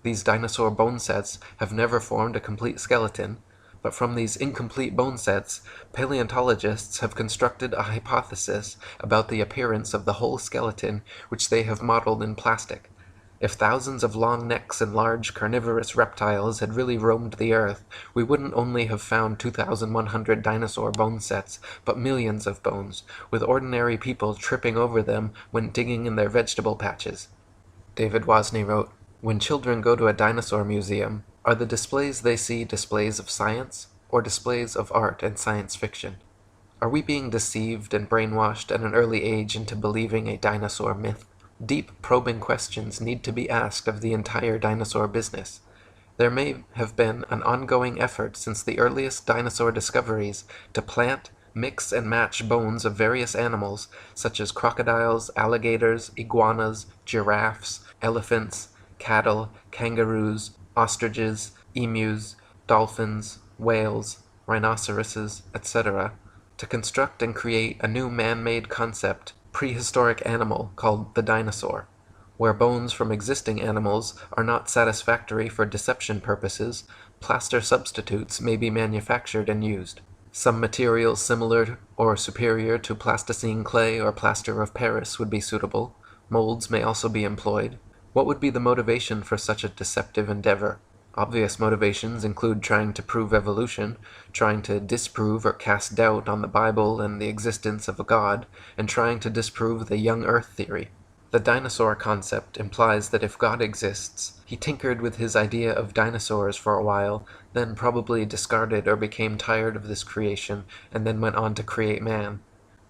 A: These dinosaur bone sets have never formed a complete skeleton, but from these incomplete bone sets, paleontologists have constructed a hypothesis about the appearance of the whole skeleton which they have modeled in plastic. If thousands of long necks and large carnivorous reptiles had really roamed the earth, we wouldn't only have found 2,100 dinosaur bone sets, but millions of bones, with ordinary people tripping over them when digging in their vegetable patches." David Wozni wrote, "When children go to a dinosaur museum, are the displays they see displays of science or displays of art and science fiction? Are we being deceived and brainwashed at an early age into believing a dinosaur myth? Deep, probing questions need to be asked of the entire dinosaur business. There may have been an ongoing effort since the earliest dinosaur discoveries to plant, mix, and match bones of various animals such as crocodiles, alligators, iguanas, giraffes, elephants, cattle, kangaroos, ostriches, emus, dolphins, whales, rhinoceroses, etc., to construct and create a new man-made concept, prehistoric animal called the dinosaur, where bones from existing animals are not satisfactory for deception purposes. Plaster substitutes may be manufactured and used. Some materials similar or superior to plasticine clay or plaster of Paris would be suitable. Molds may also be employed. What would be the motivation for such a deceptive endeavor? Obvious motivations include trying to prove evolution, trying to disprove or cast doubt on the Bible and the existence of a God, and trying to disprove the young Earth theory. The dinosaur concept implies that if God exists, he tinkered with his idea of dinosaurs for a while, then probably discarded or became tired of this creation, and then went on to create man.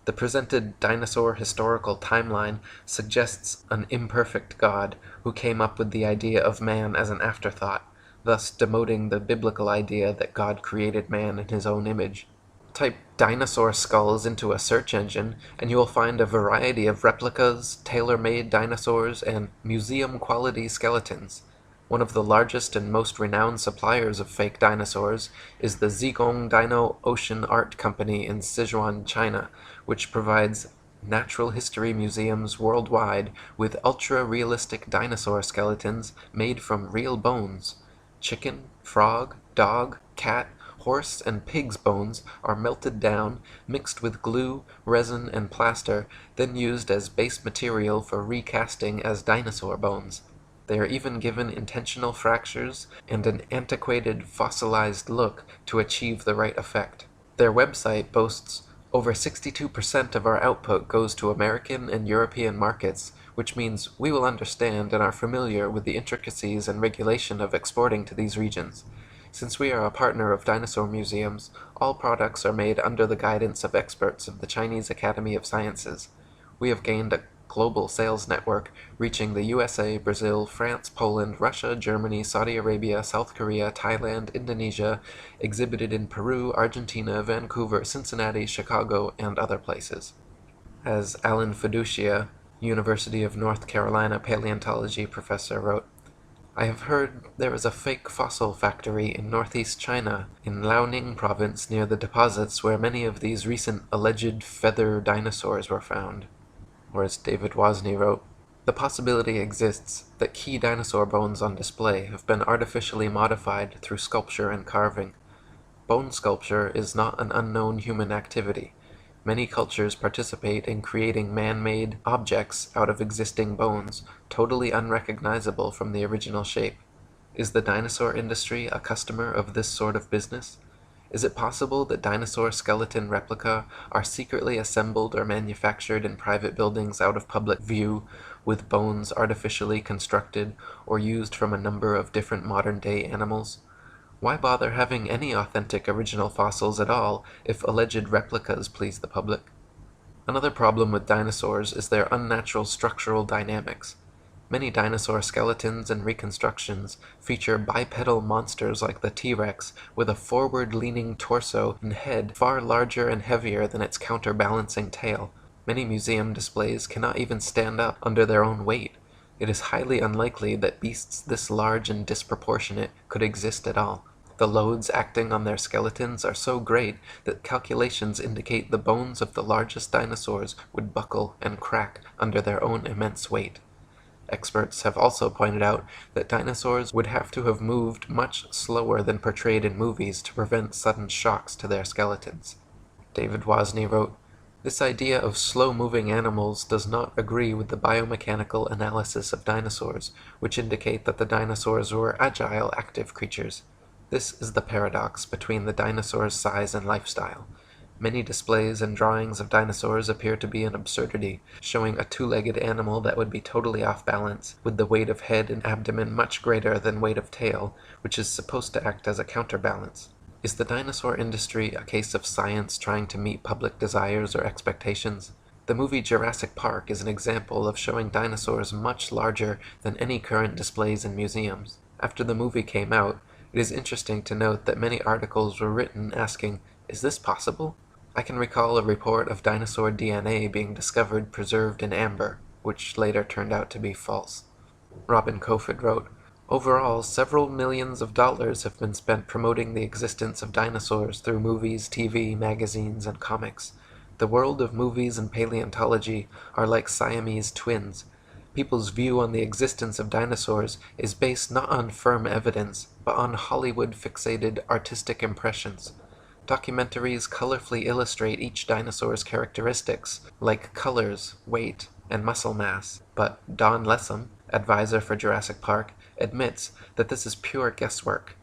A: The presented dinosaur historical timeline suggests an imperfect God who came up with the idea of man as an afterthought, thus demoting the biblical idea that God created man in his own image. Type dinosaur skulls into a search engine, and you will find a variety of replicas, tailor-made dinosaurs, and museum-quality skeletons. One of the largest and most renowned suppliers of fake dinosaurs is the Zigong Dino Ocean Art Company in Sichuan, China, which provides natural history museums worldwide with ultra-realistic dinosaur skeletons made from real bones. Chicken, frog, dog, cat, horse, and pig's bones are melted down, mixed with glue, resin, and plaster, then used as base material for recasting as dinosaur bones. They are even given intentional fractures and an antiquated, fossilized look to achieve the right effect. Their website boasts over 62% of our output goes to American and European markets, which means we will understand and are familiar with the intricacies and regulation of exporting to these regions. Since we are a partner of dinosaur museums, all products are made under the guidance of experts of the Chinese Academy of Sciences. We have gained a global sales network reaching the USA, Brazil, France, Poland, Russia, Germany, Saudi Arabia, South Korea, Thailand, Indonesia, exhibited in Peru, Argentina, Vancouver, Cincinnati, Chicago, and other places. As Alan Fiducia, University of North Carolina paleontology professor, wrote, "I have heard there is a fake fossil factory in northeast China, in Liaoning province near the deposits where many of these recent alleged feather dinosaurs were found." Or as David Wozni wrote, "The possibility exists that key dinosaur bones on display have been artificially modified through sculpture and carving. Bone sculpture is not an unknown human activity. Many cultures participate in creating man-made objects out of existing bones, totally unrecognizable from the original shape. Is the dinosaur industry a customer of this sort of business? Is it possible that dinosaur skeleton replica are secretly assembled or manufactured in private buildings out of public view, with bones artificially constructed or used from a number of different modern-day animals? Why bother having any authentic original fossils at all if alleged replicas please the public?" Another problem with dinosaurs is their unnatural structural dynamics. Many dinosaur skeletons and reconstructions feature bipedal monsters like the T-Rex with a forward-leaning torso and head far larger and heavier than its counterbalancing tail. Many museum displays cannot even stand up under their own weight. It is highly unlikely that beasts this large and disproportionate could exist at all. The loads acting on their skeletons are so great that calculations indicate the bones of the largest dinosaurs would buckle and crack under their own immense weight. Experts have also pointed out that dinosaurs would have to have moved much slower than portrayed in movies to prevent sudden shocks to their skeletons. David Wozni wrote, "This idea of slow-moving animals does not agree with the biomechanical analysis of dinosaurs, which indicate that the dinosaurs were agile, active creatures. This is the paradox between the dinosaur's size and lifestyle. Many displays and drawings of dinosaurs appear to be an absurdity, showing a two-legged animal that would be totally off balance, with the weight of head and abdomen much greater than weight of tail, which is supposed to act as a counterbalance. Is the dinosaur industry a case of science trying to meet public desires or expectations? The movie Jurassic Park is an example of showing dinosaurs much larger than any current displays in museums. After the movie came out, it is interesting to note that many articles were written asking, "Is this possible?" I can recall a report of dinosaur DNA being discovered preserved in amber, which later turned out to be false. Robin Kofod wrote, "Overall, several millions of dollars have been spent promoting the existence of dinosaurs through movies, TV, magazines, and comics. The world of movies and paleontology are like Siamese twins. People's view on the existence of dinosaurs is based not on firm evidence, but on Hollywood-fixated artistic impressions. Documentaries colorfully illustrate each dinosaur's characteristics, like colors, weight, and muscle mass, but Don Lessam, advisor for Jurassic Park, admits that this is pure guesswork.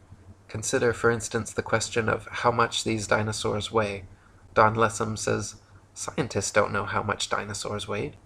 A: Consider, for instance, the question of how much these dinosaurs weigh. Don Lessam says, "Scientists don't know how much dinosaurs weighed."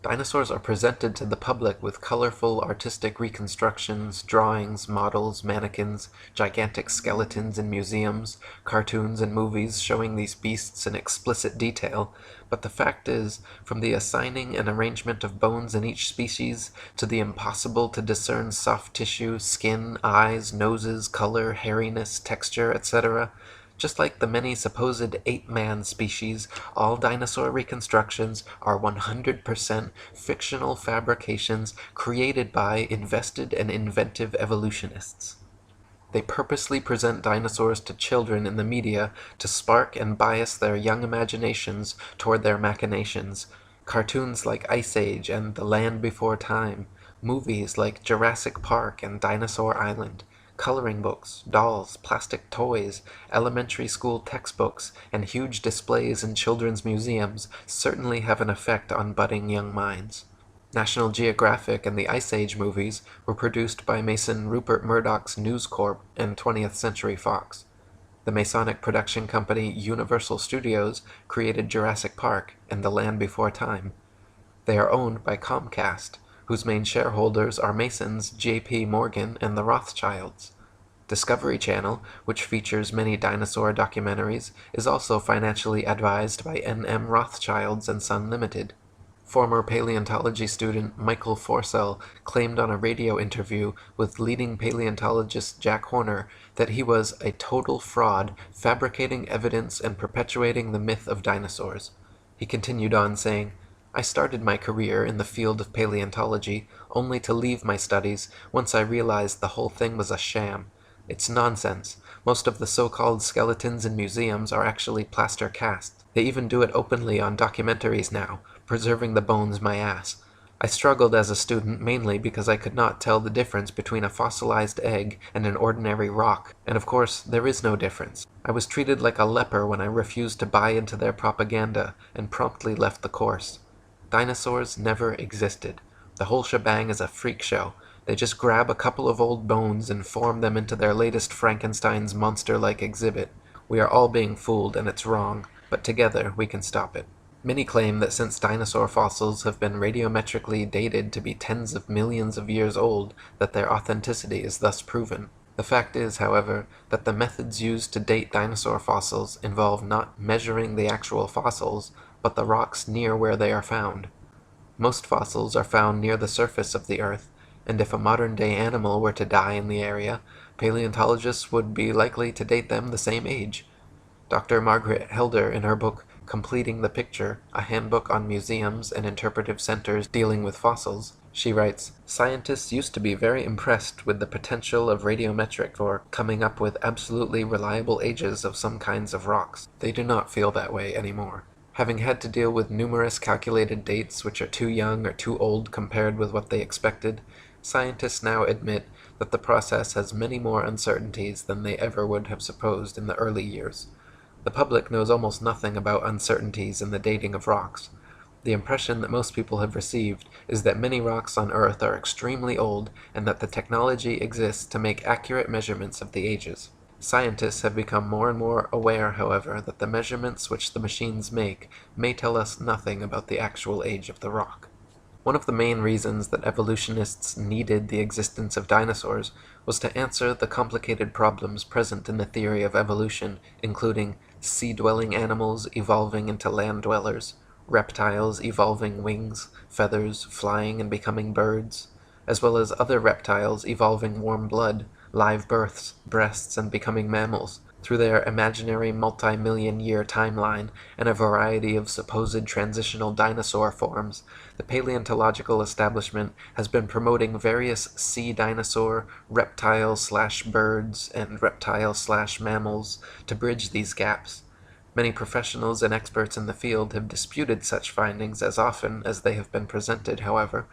A: Dinosaurs are presented to the public with colorful artistic reconstructions, drawings, models, mannequins, gigantic skeletons in museums, cartoons and movies showing these beasts in explicit detail, but the fact is, from the assigning and arrangement of bones in each species, to the impossible to discern soft tissue, skin, eyes, noses, color, hairiness, texture, etc., just like the many supposed ape-man species, all dinosaur reconstructions are 100% fictional fabrications created by invested and inventive evolutionists. They purposely present dinosaurs to children in the media to spark and bias their young imaginations toward their machinations. Cartoons like Ice Age and The Land Before Time, movies like Jurassic Park and Dinosaur Island, coloring books, dolls, plastic toys, elementary school textbooks, and huge displays in children's museums certainly have an effect on budding young minds. National Geographic and the Ice Age movies were produced by Mason Rupert Murdoch's News Corp and 20th Century Fox. The Masonic production company Universal Studios created Jurassic Park and The Land Before Time. They are owned by Comcast, whose main shareholders are Masons J.P. Morgan and the Rothschilds. Discovery Channel, which features many dinosaur documentaries, is also financially advised by N.M. Rothschilds and Son Limited. Former paleontology student Michael Forsell claimed on a radio interview with leading paleontologist Jack Horner that he was a total fraud, fabricating evidence and perpetuating the myth of dinosaurs. He continued on saying, "I started my career in the field of paleontology only to leave my studies once I realized the whole thing was a sham. It's nonsense. Most of the so-called skeletons in museums are actually plaster casts. They even do it openly on documentaries now, preserving the bones my ass. I struggled as a student mainly because I could not tell the difference between a fossilized egg and an ordinary rock, and of course there is no difference. I was treated like a leper when I refused to buy into their propaganda and promptly left the course. Dinosaurs never existed. The whole shebang is a freak show. They just grab a couple of old bones and form them into their latest Frankenstein's monster-like exhibit. We are all being fooled and it's wrong, but together we can stop it." Many claim that since dinosaur fossils have been radiometrically dated to be tens of millions of years old, that their authenticity is thus proven. The fact is, however, that the methods used to date dinosaur fossils involve not measuring the actual fossils, but the rocks near where they are found. Most fossils are found near the surface of the Earth, and if a modern-day animal were to die in the area, paleontologists would be likely to date them the same age. Dr. Margaret Helder, in her book Completing the Picture, a handbook on museums and interpretive centers dealing with fossils, she writes, "Scientists used to be very impressed with the potential of radiometric for coming up with absolutely reliable ages of some kinds of rocks. They do not feel that way anymore. Having had to deal with numerous calculated dates which are too young or too old compared with what they expected, scientists now admit that the process has many more uncertainties than they ever would have supposed in the early years. The public knows almost nothing about uncertainties in the dating of rocks. The impression that most people have received is that many rocks on Earth are extremely old and that the technology exists to make accurate measurements of the ages. Scientists have become more and more aware, however, that the measurements which the machines make may tell us nothing about the actual age of the rock." One of the main reasons that evolutionists needed the existence of dinosaurs was to answer the complicated problems present in the theory of evolution, including sea-dwelling animals evolving into land dwellers, reptiles evolving wings, feathers, flying and becoming birds, as well as other reptiles evolving warm blood, live births, breasts, and becoming mammals, through their imaginary multi-million-year timeline and a variety of supposed transitional dinosaur forms. The paleontological establishment has been promoting various sea dinosaur, reptile/birds, and reptile/mammals to bridge these gaps. Many professionals and experts in the field have disputed such findings as often as they have been presented, however.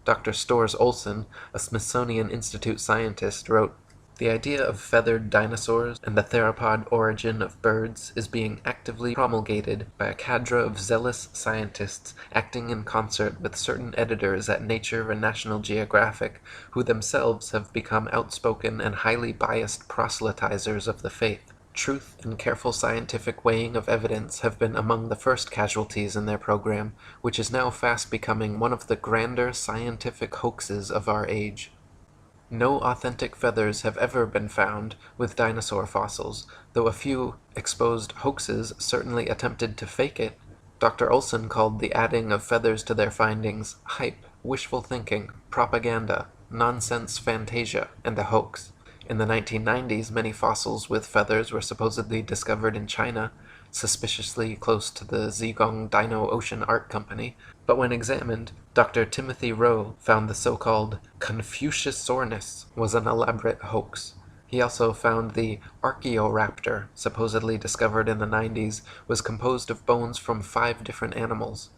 A: Dr. Stores Olsen, a Smithsonian Institute scientist, wrote, "The idea of feathered dinosaurs and the theropod origin of birds is being actively promulgated by a cadre of zealous scientists acting in concert with certain editors at Nature and National Geographic, who themselves have become outspoken and highly biased proselytizers of the faith. Truth and careful scientific weighing of evidence have been among the first casualties in their program, which is now fast becoming one of the grander scientific hoaxes of our age. No authentic feathers have ever been found with dinosaur fossils, though a few exposed hoaxes certainly attempted to fake it. Dr. Olsen called the adding of feathers to their findings hype, wishful thinking, propaganda, nonsense fantasia, and a hoax. In the 1990s, many fossils with feathers were supposedly discovered in China, suspiciously close to the Zhejiang Dino Ocean Art Company, but when examined, Dr. Timothy Rowe found the so-called Confuciusaurus was an elaborate hoax. He also found the Archaeoraptor, supposedly discovered in the 90s, was composed of bones from 5 different animals.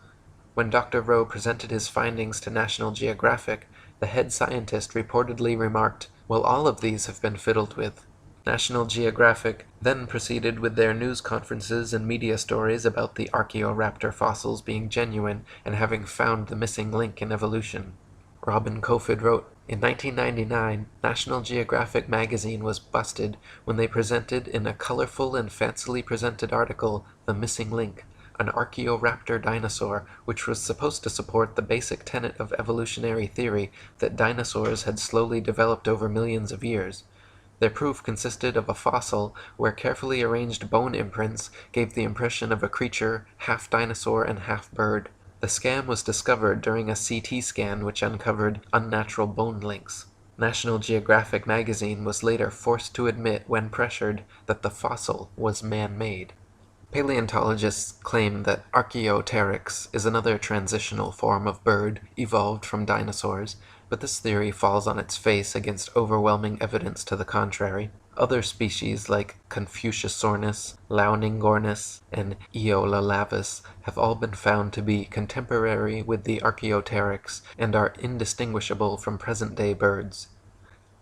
A: When Dr. Rowe presented his findings to National Geographic, the head scientist reportedly remarked, "Well, all of these have been fiddled with." National Geographic then proceeded with their news conferences and media stories about the Archaeoraptor fossils being genuine and having found the missing link in evolution. Robin Kofod wrote, "In 1999, National Geographic magazine was busted when they presented in a colorful and fancily presented article the missing link, an Archaeoraptor dinosaur, which was supposed to support the basic tenet of evolutionary theory that dinosaurs had slowly developed over millions of years. Their proof consisted of a fossil where carefully arranged bone imprints gave the impression of a creature half dinosaur and half bird. The scam was discovered during a CT scan which uncovered unnatural bone links. National Geographic magazine was later forced to admit, when pressured, that the fossil was man-made." Paleontologists claim that Archaeopteryx is another transitional form of bird evolved from dinosaurs, but this theory falls on its face against overwhelming evidence to the contrary. Other species like Confuciusaurus, Launingornis, and Eolalavis have all been found to be contemporary with the Archaeopteryx and are indistinguishable from present-day birds.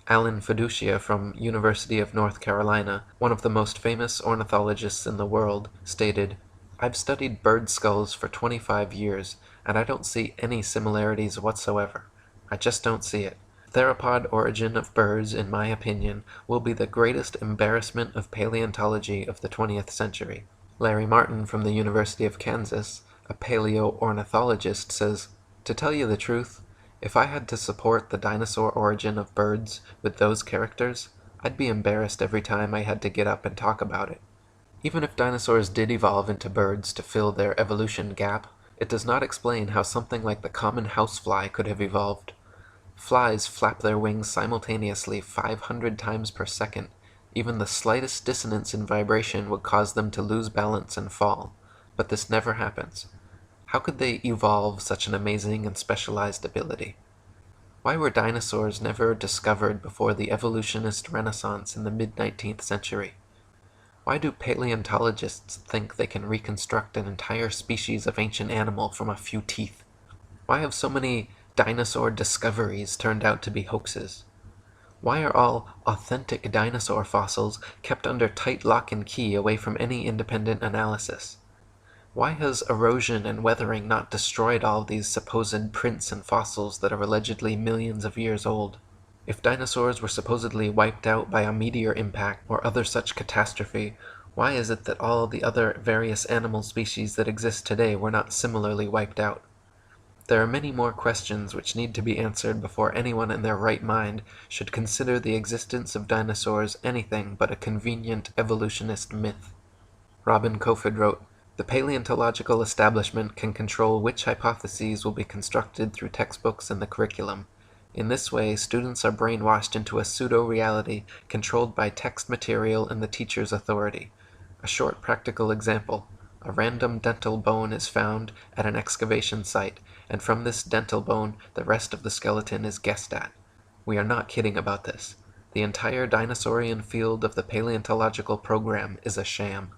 A: Alan Fiducia from University of North Carolina, one of the most famous ornithologists in the world, stated, "I've studied bird skulls for 25 years, and I don't see any similarities whatsoever. I just don't see it. Theropod origin of birds, in my opinion, will be the greatest embarrassment of paleontology of the 20th century." Larry Martin from the University of Kansas, a paleo-ornithologist, says, "To tell you the truth, if I had to support the dinosaur origin of birds with those characters, I'd be embarrassed every time I had to get up and talk about it." Even if dinosaurs did evolve into birds to fill their evolution gap, it does not explain how something like the common housefly could have evolved. Flies flap their wings simultaneously 500 times per second. Even the slightest dissonance in vibration would cause them to lose balance and fall, but this never happens. How could they evolve such an amazing and specialized ability? Why were dinosaurs never discovered before the evolutionist renaissance in the mid-19th century? Why do paleontologists think they can reconstruct an entire species of ancient animal from a few teeth? Why have so many dinosaur discoveries turned out to be hoaxes? Why are all authentic dinosaur fossils kept under tight lock and key away from any independent analysis? Why has erosion and weathering not destroyed all these supposed prints and fossils that are allegedly millions of years old? If dinosaurs were supposedly wiped out by a meteor impact or other such catastrophe, why is it that all the other various animal species that exist today were not similarly wiped out? There are many more questions which need to be answered before anyone in their right mind should consider the existence of dinosaurs anything but a convenient evolutionist myth. Robin Kofod wrote, "The paleontological establishment can control which hypotheses will be constructed through textbooks and the curriculum. In this way, students are brainwashed into a pseudo-reality controlled by text material and the teacher's authority. A short practical example. A random dental bone is found at an excavation site, and from this dental bone, the rest of the skeleton is guessed at. We are not kidding about this. The entire dinosaurian field of the paleontological program is a sham."